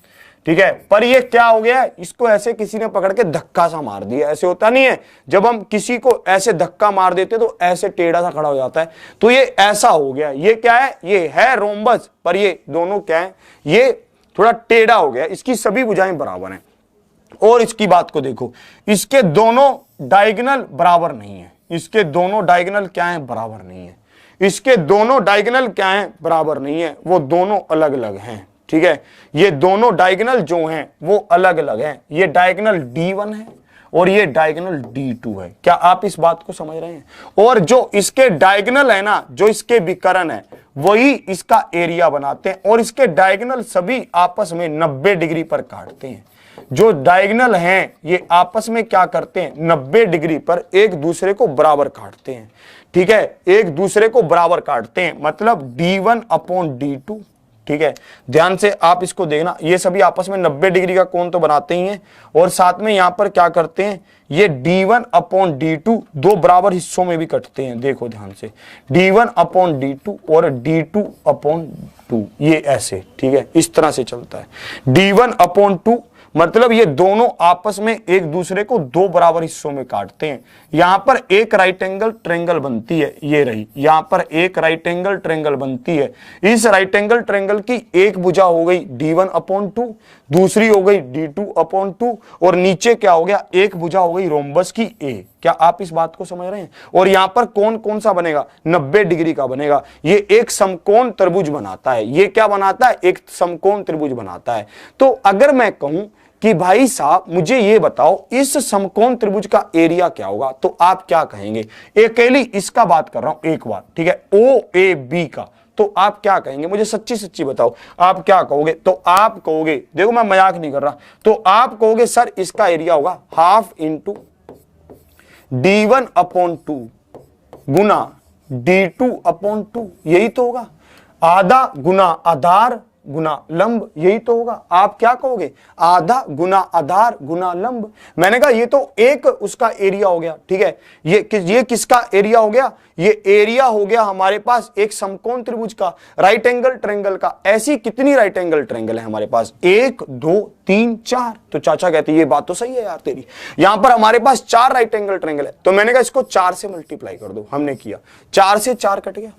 S1: ठीक है, पर ये क्या हो गया? इसको ऐसे किसी ने पकड़ के धक्का सा मार दिया। ऐसे होता नहीं है, जब हम किसी को ऐसे धक्का मार देते तो ऐसे टेढ़ा सा खड़ा हो जाता है, तो ये ऐसा हो गया। ये क्या है? ये है रोम्बस, पर ये दोनों क्या है? ये थोड़ा टेढ़ा हो गया। इसकी सभी भुजाएं बराबर हैं। और इसकी बात को देखो, इसके दोनों डायगोनल बराबर नहीं है, इसके दोनों डायगोनल क्या है, बराबर नहीं है, इसके दोनों डायगोनल क्या है, बराबर नहीं है, वो दोनों अलग अलग हैं। ठीक है, ये दोनों डायगोनल जो हैं वो अलग अलग हैं, ये डायगोनल D1 है और ये डायगोनल D2 है। क्या आप इस बात को समझ रहे हैं? और जो इसके डायगोनल है ना, जो इसके विकर्ण है, वही इसका एरिया बनाते हैं, और इसके डायगोनल सभी आपस में 90 डिग्री पर काटते हैं। जो डायगोनल हैं ये आपस में क्या करते हैं, 90 डिग्री पर एक दूसरे को बराबर काटते हैं। ठीक है, एक दूसरे को बराबर काटते हैं, मतलब D1/D2। ठीक है, ध्यान से आप इसको देखना, ये सभी आपस में 90 डिग्री का कोण तो बनाते ही हैं, और साथ में यहां पर क्या करते हैं, ये D1/D2 दो बराबर हिस्सों में भी कटते हैं। देखो ध्यान से, D1/D2 और D2/2, ये ऐसे। ठीक है, इस तरह से चलता है। D1/2 मतलब ये दोनों आपस में एक दूसरे को दो बराबर हिस्सों में काटते हैं। यहां पर एक राइट एंगल ट्रायंगल बनती है, ये रही, यहां पर एक राइट एंगल ट्रायंगल बनती है। इस राइट एंगल ट्रायंगल की एक भुजा हो गई D1/2, दूसरी हो गई D2/2, और नीचे क्या हो गया, एक भुजा हो गई रोम्बस की A। क्या आप इस बात को समझ रहे हैं? और यहां पर कोण कौन सा बनेगा, 90 डिग्री का बनेगा। ये एक समकोण त्रिभुज बनाता है। ये क्या बनाता है, एक समकोण त्रिभुज बनाता है। तो अगर मैं कहूं कि भाई साहब मुझे ये बताओ इस समकोण त्रिभुज का एरिया क्या होगा, तो आप क्या कहेंगे? अकेली इसका बात कर रहा हूं एक बार, ठीक है, OAB का, तो आप क्या कहेंगे? मुझे सच्ची सच्ची बताओ, आप क्या कहोगे? तो आप कहोगे, देखो मैं मजाक नहीं कर रहा, तो आप कहोगे सर इसका एरिया होगा हाफ इंटू D1/2 गुना D2/2, यही तो होगा। आधा गुना आधार गुना लंब, यही तो होगा। आप क्या कहोगे? आधा गुना आधार गुना लंब। मैंने कहा ये तो एक उसका एरिया हो गया। ठीक है, ये किसका एरिया हो गया? ये एरिया हो गया हमारे पास एक समकोण त्रिभुज का, राइट एंगल ट्रायंगल का। ऐसी कितनी राइट एंगल ट्रायंगल है हमारे पास? 1 2 3 4। तो चाचा कहते ये बात तो सही है यार तेरी, यहां पर हमारे पास 4 राइट एंगल ट्रायंगल है। तो मैंने कहा इसको 4 से मल्टीप्लाई कर दो। हमने किया, 4 से 4 कट गया।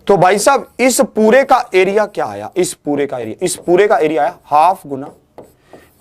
S1: तो भाई साहब इस पूरे का एरिया क्या आया? इस पूरे का एरिया आया हाफ गुना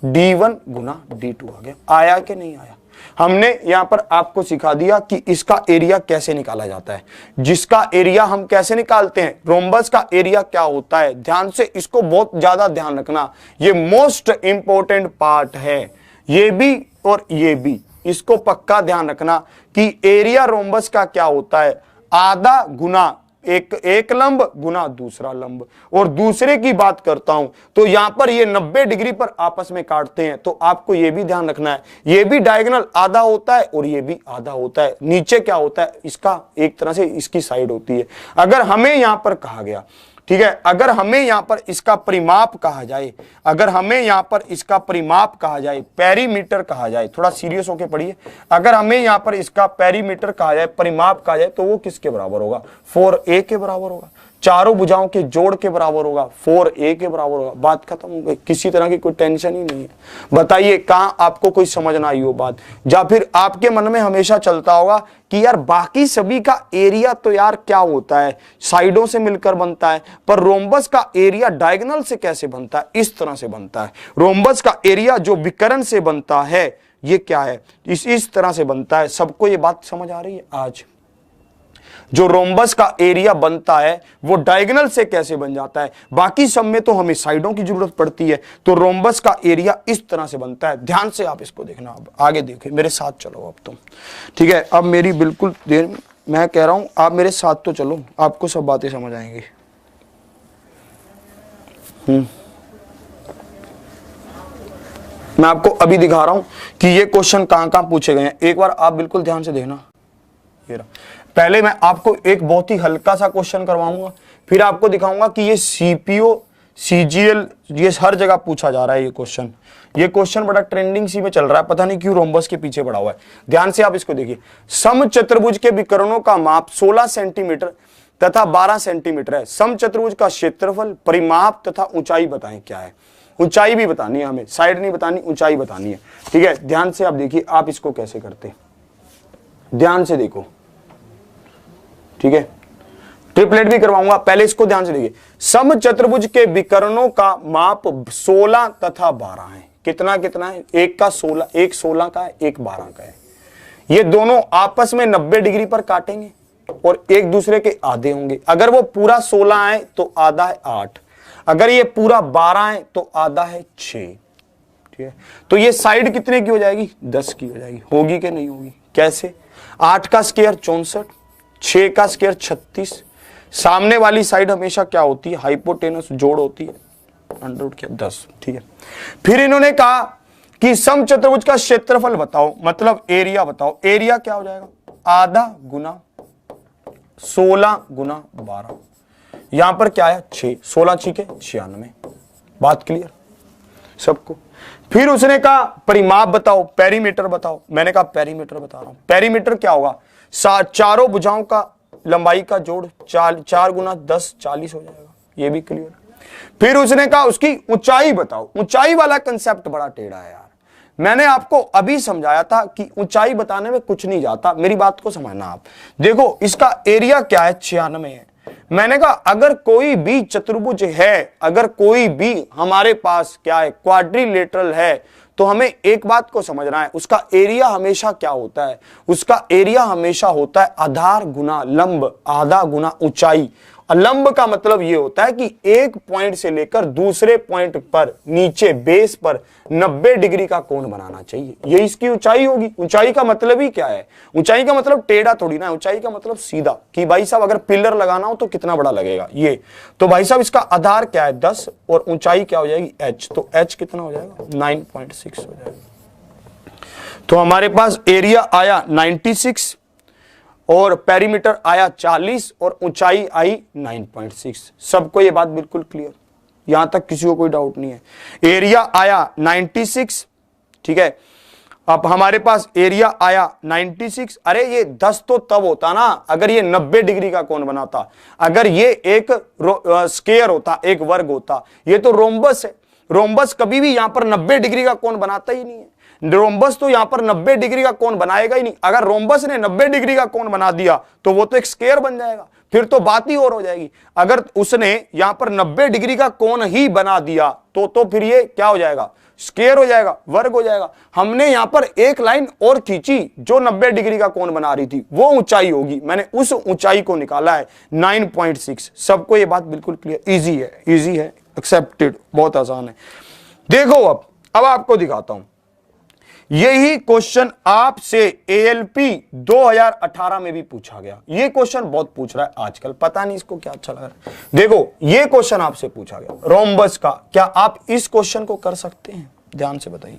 S1: D1 गुना D2 आ गया। आया कि नहीं आया? हमने यहां पर आपको सिखा दिया कि इसका एरिया कैसे निकाला जाता है। जिसका एरिया हम कैसे निकालते हैं, रोम्बस का एरिया क्या होता है। ध्यान से इसको बहुत ज्यादा ध्यान रखना, ये मोस्ट इंपॉर्टेंट पार्ट है। ये भी और ये भी, इसको पक्का ध्यान रखना कि एरिया रोम्बस का क्या होता है, आधा गुना एक लंब गुना दूसरा लंब। और दूसरे की बात करता हूं तो यहां पर ये 90 डिग्री पर आपस में काटते हैं। तो आपको यह भी ध्यान रखना है, ये भी डायगोनल आधा होता है और ये भी आधा होता है। नीचे क्या होता है, इसका एक तरह से इसकी साइड होती है। अगर हमें यहां पर कहा गया, ठीक है, अगर हमें यहां पर इसका परिमाप कहा जाए, अगर हमें यहां पर इसका परिमाप कहा जाए, पेरीमीटर कहा जाए, थोड़ा सीरियस होके पढ़िए, अगर हमें यहां पर इसका पेरीमीटर कहा जाए, परिमाप कहा जाए, तो वो किसके बराबर होगा? 4a के बराबर होगा। चारों भुजाओं के जोड़ के बराबर होगा, 4a के बराबर होगा। बात खत्म हो गई, किसी तरह की कोई टेंशन ही नहीं है। बताइए कहां आपको कोई समझ ना आई हो बात, या फिर आपके मन में हमेशा चलता होगा कि यार बाकी सभी का एरिया तो यार क्या होता है, साइडों से मिलकर बनता है, पर रोम्बस का एरिया डायगोनल से कैसे बनता है? इस तरह से बनता है। रोम्बस का एरिया जो विकर्ण से बनता है, ये क्या है, इस तरह से बनता है। सबको ये बात समझ आ रही है? आज जो रोम्बस का एरिया बनता है वो डायगोनल से कैसे बन जाता है, बाकी सब में तो हमें साइडों की जरूरत पड़ती है। तो रोम्बस का एरिया इस तरह से बनता है। ध्यान से आप इसको देखना, अब आगे देखिए, मेरे साथ चलो अब तुम, ठीक है। अब मेरी बिल्कुल देर, मैं कह रहा हूं आप मेरे साथ तो चलो, आपको सब बातें समझ आएंगी। मैं आपको अभी दिखा रहा हूं कि ये क्वेश्चन कहां कहां पूछे गए हैं। एक बार आप बिल्कुल ध्यान से देखना। ये रहा, पहले मैं आपको एक बहुत ही हल्का सा क्वेश्चन करवाऊंगा, फिर आपको दिखाऊंगा कि ये सीपीओ सीजीएल ये हर जगह पूछा जा रहा है। ये क्वेश्चन बड़ा ट्रेंडिंग सी में चल रहा है, पता नहीं क्यों रोम्बस के पीछे पड़ा हुआ है। ध्यान से आप इसको देखिए। समचतुर्भुज के विकर्णों का माप 16 सेंटीमीटर तथा 12 सेंटीमीटर है। समचतुर्भुज का क्षेत्रफल, परिमाप तथा ऊंचाई बताएं। क्या है? ऊंचाई भी बतानी है हमें, साइड नहीं बतानी, ऊंचाई बतानी है। ठीक है, ध्यान से आप देखिए आप इसको कैसे करते, ध्यान से देखो, ठीक है। ट्रिपलेट भी करवाऊंगा, पहले इसको ध्यान से देखिए। समचतुर्भुज के विकर्णों का माप 16 तथा 12 है। कितना कितना है, एक का 16, एक 16 का है, एक 12 का है। ये दोनों आपस में 90 डिग्री पर काटेंगे और एक दूसरे के आधे होंगे। अगर वो पूरा 16 है तो आधा है 8, अगर ये पूरा 12 है तो आधा है 6। ठीक है, तो ये साइड कितने की हो जाएगी, 10 की हो जाएगी। होगी कि नहीं होगी, कैसे, 8 का स्क्वायर 64, 6 का स्क्वायर 36। सामने वाली साइड हमेशा क्या होती है, हाइपोटेनस जोड़ होती है, अंडर क्या 10। ठीक है, फिर इन्होंने कहा कि समचतुर्भुज का क्षेत्रफल बताओ, मतलब एरिया बताओ। एरिया क्या हो जाएगा, आधा गुना 16 गुना 12। यहां पर क्या है 6, 16 6 96। बात क्लियर सबको। फिर उसने कहा परिमाप बताओ, पेरीमीटर बताओ। मैंने कहा पेरीमीटर बता रहा हूं। पेरीमीटर क्या होगा, चारों भुजाओं का लंबाई का जोड़ 4 गुना 10 40 हो जाएगा। ये भी क्लियर। फिर उसने कहा उसकी ऊंचाई बताओ। ऊंचाई वाला कंसेप्ट बड़ा टेढ़ा है यार, मैंने आपको अभी समझाया था कि ऊंचाई बताने में कुछ नहीं जाता, मेरी बात को समझना आप। देखो इसका एरिया क्या है, 96 है। मैंने कहा अगर कोई भी चतुर्भुज है, अगर कोई भी हमारे पास क्या है क्वाड्रिलेटरल है, तो हमें एक बात को समझना है, उसका एरिया हमेशा क्या होता है, उसका एरिया हमेशा होता है आधार गुना लंब, आधा गुना ऊंचाई। लंब का मतलब यह होता है कि एक पॉइंट से लेकर दूसरे पॉइंट पर नीचे बेस पर 90 डिग्री का कोण बनाना चाहिए, ये इसकी ऊंचाई होगी। ऊंचाई का मतलब ही क्या है, ऊंचाई का मतलब टेढ़ा थोड़ी ना, ऊंचाई का मतलब सीधा, कि भाई साहब अगर पिलर लगाना हो तो कितना बड़ा लगेगा ये। तो भाई साहब इसका आधार क्या है 10 और ऊंचाई क्या हो जाएगी h, तो h कितना हो जाएगा 9.6 हो जाएगा। तो हमारे पास एरिया आया 96 और पेरीमीटर आया 40 और ऊंचाई आई 9.6। सबको ये बात बिल्कुल क्लियर, यहां तक किसी को कोई डाउट नहीं है। एरिया आया 96, ठीक है। अब हमारे पास एरिया आया 96। अरे ये 10 तो तब होता ना अगर ये 90 डिग्री का कोण बनाता, अगर ये एक स्क्वायर होता, एक वर्ग होता। ये तो रोम्बस है, रोम्बस कभी भी यहां पर 90 डिग्री का कोण बनाता ही नहीं है। रोम्बस तो यहां पर 90 डिग्री का कोण बनाएगा ही नहीं। अगर रोम्बस ने 90 डिग्री का कोण बना दिया तो वो तो एक स्क्वायर बन जाएगा, फिर तो बात ही और हो जाएगी। अगर उसने यहां पर 90 डिग्री का कोण ही बना दिया तो फिर ये क्या हो जाएगा, स्क्वायर हो जाएगा, वर्ग हो जाएगा। हमने यहां पर एक लाइन और खींची जो 90 डिग्री का कोण बना रही थी, वो ऊंचाई होगी। मैंने उस ऊंचाई को निकाला है 9.6। सबको ये बात बिल्कुल क्लियर, इजी है, इजी है, एक्सेप्टेड, बहुत आसान है। देखो अब आपको दिखाता हूं। यही क्वेश्चन आपसे ALP 2018 में भी पूछा गया। ये क्वेश्चन बहुत पूछ रहा है आजकल, पता नहीं इसको क्या अच्छा लग रहा है। देखो ये क्वेश्चन आपसे पूछा गया रोम्बस का। क्या आप इस क्वेश्चन को कर सकते हैं, ध्यान से बताइए,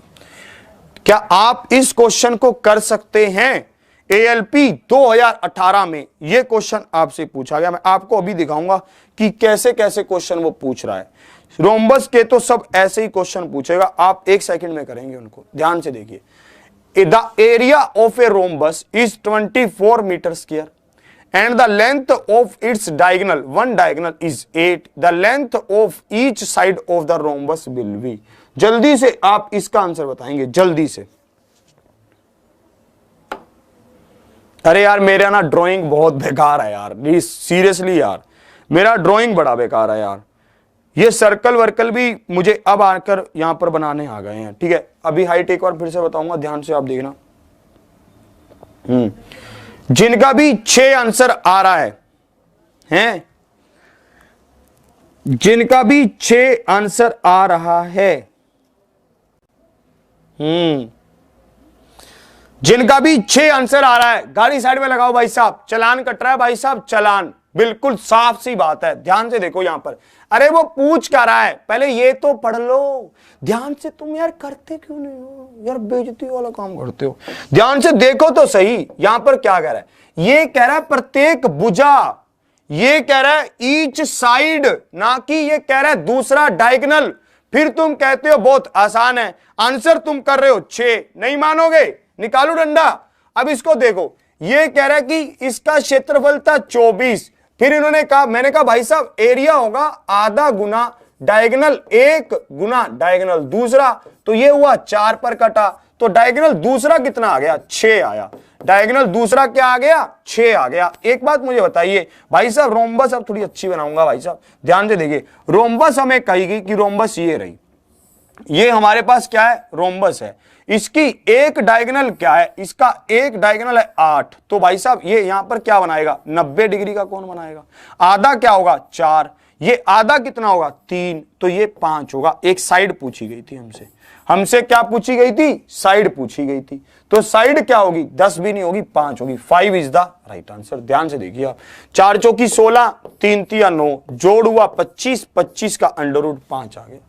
S1: क्या आप इस क्वेश्चन को कर सकते हैं। ALP 2018 में ये क्वेश्चन आपसे पूछा गया। मैं आपको अभी दिखाऊंगा कि कैसे कैसे क्वेश्चन वो पूछ रहा है। रोम्बस के तो सब ऐसे ही क्वेश्चन पूछेगा, आप एक सेकंड में करेंगे उनको, ध्यान से देखिए। The area of a rhombus is 24 metre square and the length of its diagonal, one diagonal is 8। The length of each side of the rhombus will be. जल्दी से आप इसका आंसर बताएंगे, जल्दी से। अरे यार मेरा ना ड्राइंग बहुत बेकार है यार, सीरियसली यार मेरा ड्राइंग बड़ा बेकार है यार। ये सर्कल वर्कल भी मुझे अब आकर यहां पर बनाने आ गए हैं, ठीक है। अभी हाइट एक बार फिर से बताऊंगा, ध्यान से आप देखना। जिनका भी 6 आंसर आ रहा है, जिनका भी 6 आंसर आ रहा है, जिनका भी 6 आंसर आ रहा है, गाड़ी साइड में लगाओ भाई साहब, चलान कट रहा है भाई साहब, चलान। बिल्कुल साफ सी बात है, ध्यान से देखो यहां पर। अरे वो पूछ क्या रहा है, पहले ये तो पढ़ लो ध्यान से। तुम यार करते क्यों नहीं हो यार, बेइज्जती वाला काम करते हो। ध्यान से देखो तो सही, यहां पर क्या कह रहा है, ये कह रहा है प्रत्येक भुजा, ये कह रहा है ईच साइड, ना कि ये कह रहा है दूसरा डायगोनल। फिर तुम कहते हो बहुत आसान है, आंसर तुम कर रहे हो 6, नहीं मानोगे, निकालो डंडा। अब इसको देखो, ये कह रहा है कि इसका क्षेत्रफल था 24। फिर इन्होंने कहा, मैंने कहा भाई साहब एरिया होगा आधा गुना डायगोनल 1 गुना डायगोनल दूसरा, तो ये हुआ 4 पर कटा, तो डायगोनल दूसरा कितना आ गया, 6 आया। डायगोनल दूसरा क्या आ गया, 6 आ गया। एक बात मुझे बताइए भाई साहब, रोम्बस अब थोड़ी अच्छी बनाऊंगा भाई साहब, ध्यान से देखिए। रोम्बस हमें कही गई कि रोम्बस ये रही, ये हमारे पास क्या है, रोम्बस है। इसकी एक डायगोनल क्या है, इसका एक डायगोनल है 8। तो भाई साहब ये यहां पर क्या बनाएगा, 90 डिग्री का कोण बनाएगा। आधा क्या होगा, 4। ये आधा कितना होगा, 3। तो ये 5 होगा। एक साइड पूछी गई थी हमसे, हमसे क्या पूछी गई थी, साइड पूछी गई थी। तो साइड क्या होगी, 10 भी नहीं होगी, 5 होगी। 5 इज द राइट आंसर। ध्यान से देखिए आप, 4 चौकी 16, 3 तिया 9, जोड़ हुआ 25, 25 का अंडर रूट 5 आ गया।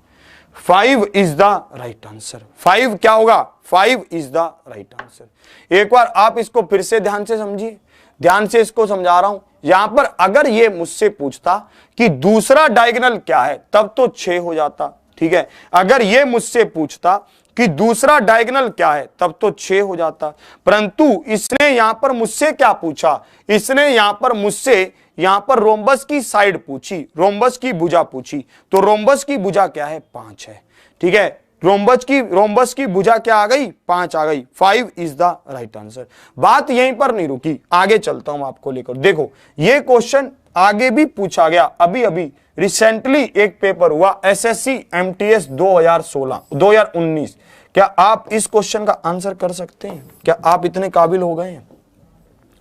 S1: 5 इज द राइट आंसर। 5 क्या होगा, 5 इज द राइट आंसर। एक बार आप इसको फिर से ध्यान से समझिए, ध्यान से इसको समझा रहा हूं। यहां पर अगर ये मुझसे पूछता कि दूसरा डायगोनल क्या है, तब तो 6 हो जाता, ठीक है। अगर ये मुझसे पूछता कि दूसरा डायगोनल क्या है, तब तो 6 हो जाता। परंतु इसने यहां पर मुझसे क्या पूछा, इसने यहां पर मुझसे यहां पर रोम्बस की साइड पूछी, रोम्बस की भुजा पूछी। तो रोम्बस की भुजा क्या है, 5 है, ठीक है। रोम्बस की भुजा क्या आ गई, 5 आ गई। 5 इज द राइट आंसर। बात यहीं पर नहीं रुकी, आगे चलता हूं आपको लेकर। देखो ये क्वेश्चन आगे भी पूछा गया। अभी अभी रिसेंटली एक पेपर हुआ एसएससी एमटीएस 2019। क्या आप इस क्वेश्चन का आंसर कर सकते हैं, क्या आप इतने काबिल हो गए हैं?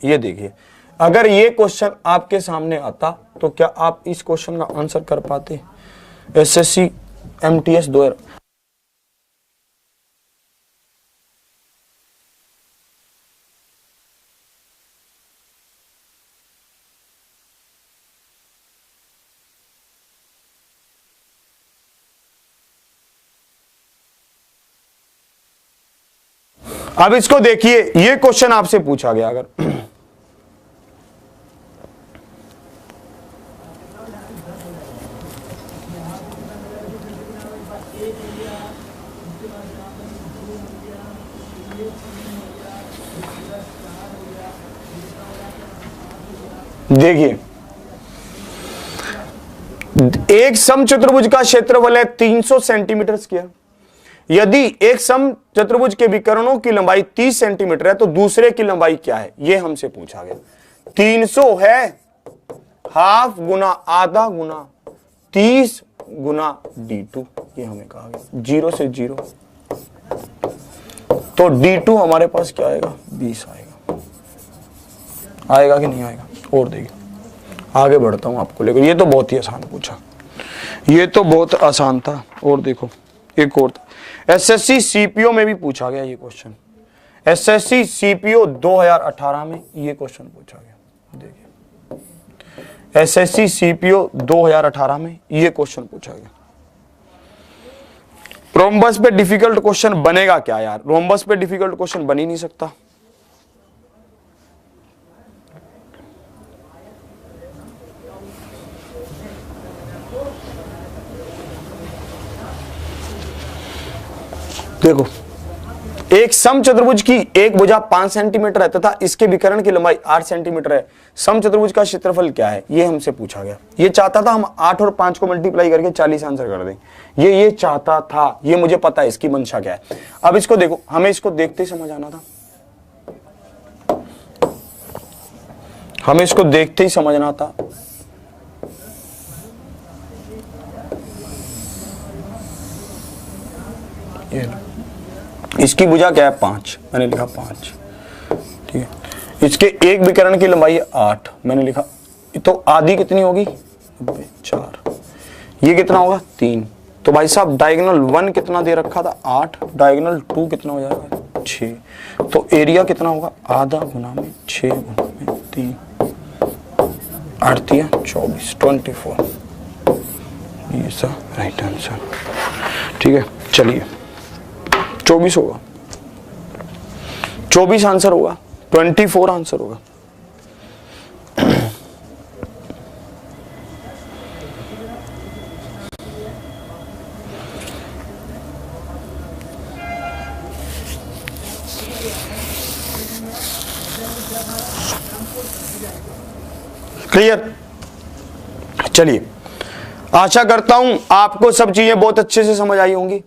S1: ये देखिए, अगर ये क्वेश्चन आपके सामने आता तो क्या आप इस क्वेश्चन का आंसर कर पाते? SSC MTS 2000। अब इसको देखिए, ये क्वेश्चन आपसे पूछा गया अगर देखिए, एक समचतुर्भुज का क्षेत्रफल है 300 सेंटीमीटर स्क्वायर। यदि एक समचतुर्भुज के विकर्णों की लंबाई 30 सेंटीमीटर है तो दूसरे की लंबाई क्या है, यह हमसे पूछा गया। 300 है हाफ गुना आधा गुना 30 गुना d2, ये हमें कहा गया 0 से 0। तो d2 हमारे पास क्या आएगा, 20 आएगा। आएगा कि नहीं आएगा? और देखिए, आगे बढ़ता हूं आपको लेकर। ये तो बहुत ही आसान पूछा, ये तो बहुत आसान था। और देखो एक और एसएससी सीपीओ में भी पूछा गया ये क्वेश्चन। एसएससी सीपीओ 2018 में ये क्वेश्चन पूछा गया। देखिए, एसएससी सीपीओ 2018 में ये क्वेश्चन पूछा गया। रोम्बस पे डिफिकल्ट क्वेश्चन बनेगा क्या यार? रोम्बस पे डिफिकल्ट क्वेश्चन बन ही नहीं सकता। देखो, एक समचतुर्भुज की एक भुजा 5 सेंटीमीटर है तथा इसके विकर्ण की लंबाई 8 सेंटीमीटर है। समचतुर्भुज का क्षेत्रफल क्या है, ये हमसे पूछा गया। ये चाहता था हम 8 और 5 को मल्टीप्लाई करके 40 आंसर कर दें। ये चाहता था, ये मुझे पता है इसकी मंशा क्या है। अब इसको देखो, हमें इसको देखते ही समझ आना था, हमें इसको देखते ही समझना था। ये इसकी भुजा क्या है, 5, मैंने लिखा 5, ठीक है। इसके एक विकर्ण की लंबाई है 8, मैंने लिखा। तो आधी कितनी होगी, 4। ये कितना होगा, 3। तो भाई साहब डायगोनल 1 कितना दे रखा था, 8। डायगोनल 2 कितना हो जाएगा, 6। तो एरिया कितना होगा, आधा गुना में 6 गुना में 3, 8 तिया 24, 24। ये सा राइट आंसर, ठीक है। चलिए 24 होगा, 24 आंसर होगा, 24 आंसर होगा। क्लियर? चलिए, आशा करता हूं आपको सब चीजें बहुत अच्छे से समझ आई होंगी।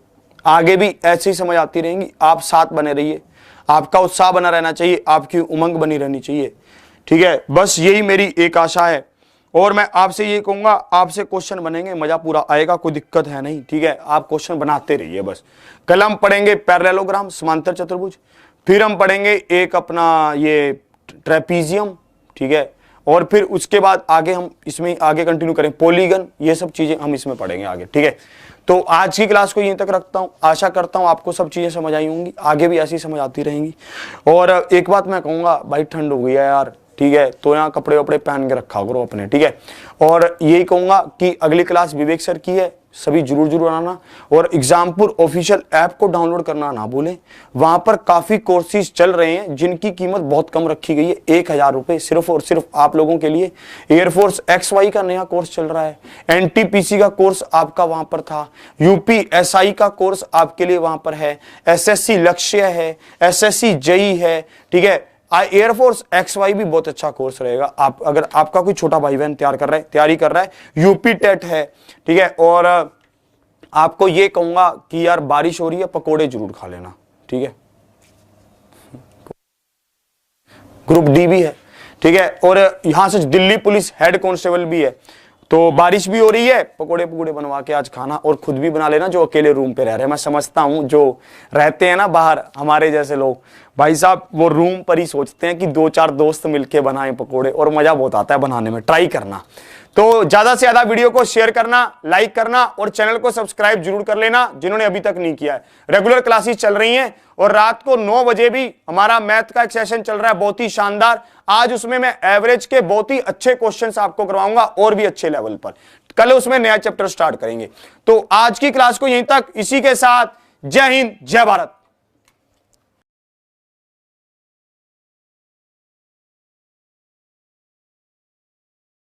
S1: आगे भी ऐसे ही समझ आती रहेंगी। आप साथ बने रहिए, आपका उत्साह बना रहना चाहिए, आपकी उमंग बनी रहनी चाहिए, ठीक है। बस यही मेरी एक आशा है। और मैं आपसे ये कहूंगा, आपसे क्वेश्चन बनेंगे, मजा पूरा आएगा, कोई दिक्कत है नहीं, ठीक है। आप क्वेश्चन बनाते रहिए बस। कल हम पढ़ेंगे पैरेललोग्राम, समांतर चतुर्भुज, फिर हम पढ़ेंगे एक अपना ये ट्रेपीजियम, ठीक है, और फिर उसके बाद आगे हम इसमें आगे कंटिन्यू करें पॉलीगन, ये सब चीजें हम इसमें पढ़ेंगे आगे, ठीक है। तो आज की क्लास को यहीं तक रखता हूं। आशा करता हूं आपको सब चीजें समझ आई होंगी, आगे भी ऐसी समझ आती रहेंगी। और एक बात मैं कहूंगा, भाई ठंड हो गई है यार, ठीक है, तो यहाँ कपड़े वपड़े पहन के रखा करो अपने, ठीक है। और यही कहूंगा कि अगली क्लास विवेक सर की है, सभी जरूर आना। और एग्जामपुर ऑफिशियल ऐप को डाउनलोड करना ना भूलें, वहां पर काफी कोर्सेज चल रहे हैं जिनकी कीमत बहुत कम रखी गई है, 1000 रुपए सिर्फ और सिर्फ आप लोगों के लिए। एयरफोर्स XY का नया कोर्स चल रहा है, NTPC का कोर्स आपका वहां पर था, UPSI का कोर्स आपके लिए वहां पर है, SSC लक्ष्य है, SSC JEE है, ठीक है। एयरफोर्स XY भी बहुत अच्छा कोर्स रहेगा। आप अगर आपका कोई छोटा भाई बहन तैयारी कर रहा है, यूपी टेट है, ठीक है। और आपको ये कहूंगा कि यार बारिश हो रही है, पकोड़े जरूर खा लेना, ठीक है। ग्रुप D भी है, ठीक है। और यहां से दिल्ली पुलिस हेड कांस्टेबल भी है। तो बारिश भी हो रही है, पकोड़े पकोड़े बनवा के आज खाना, और खुद भी बना लेना जो अकेले रूम पे रह रहे हैं। मैं समझता हूं जो रहते हैं ना बाहर हमारे जैसे लोग, भाई साहब वो रूम पर ही सोचते हैं कि 2-4 दोस्त मिलके बनाएं पकोड़े, और मजा बहुत आता है बनाने में, ट्राई करना। तो ज्यादा से ज्यादा वीडियो को शेयर करना, लाइक करना, और चैनल को सब्सक्राइब जरूर कर लेना जिन्होंने अभी तक नहीं किया है। रेगुलर क्लासेस चल रही हैं, और रात को 9 बजे भी हमारा मैथ का एक सेशन चल रहा है, बहुत ही शानदार। आज उसमें मैं एवरेज के बहुत ही अच्छे क्वेश्चंस आपको करवाऊंगा, और भी अच्छे लेवल पर। कल उसमें नया चैप्टर स्टार्ट करेंगे। तो आज की क्लास को यहीं तक, इसी के साथ जय हिंद, जय भारत।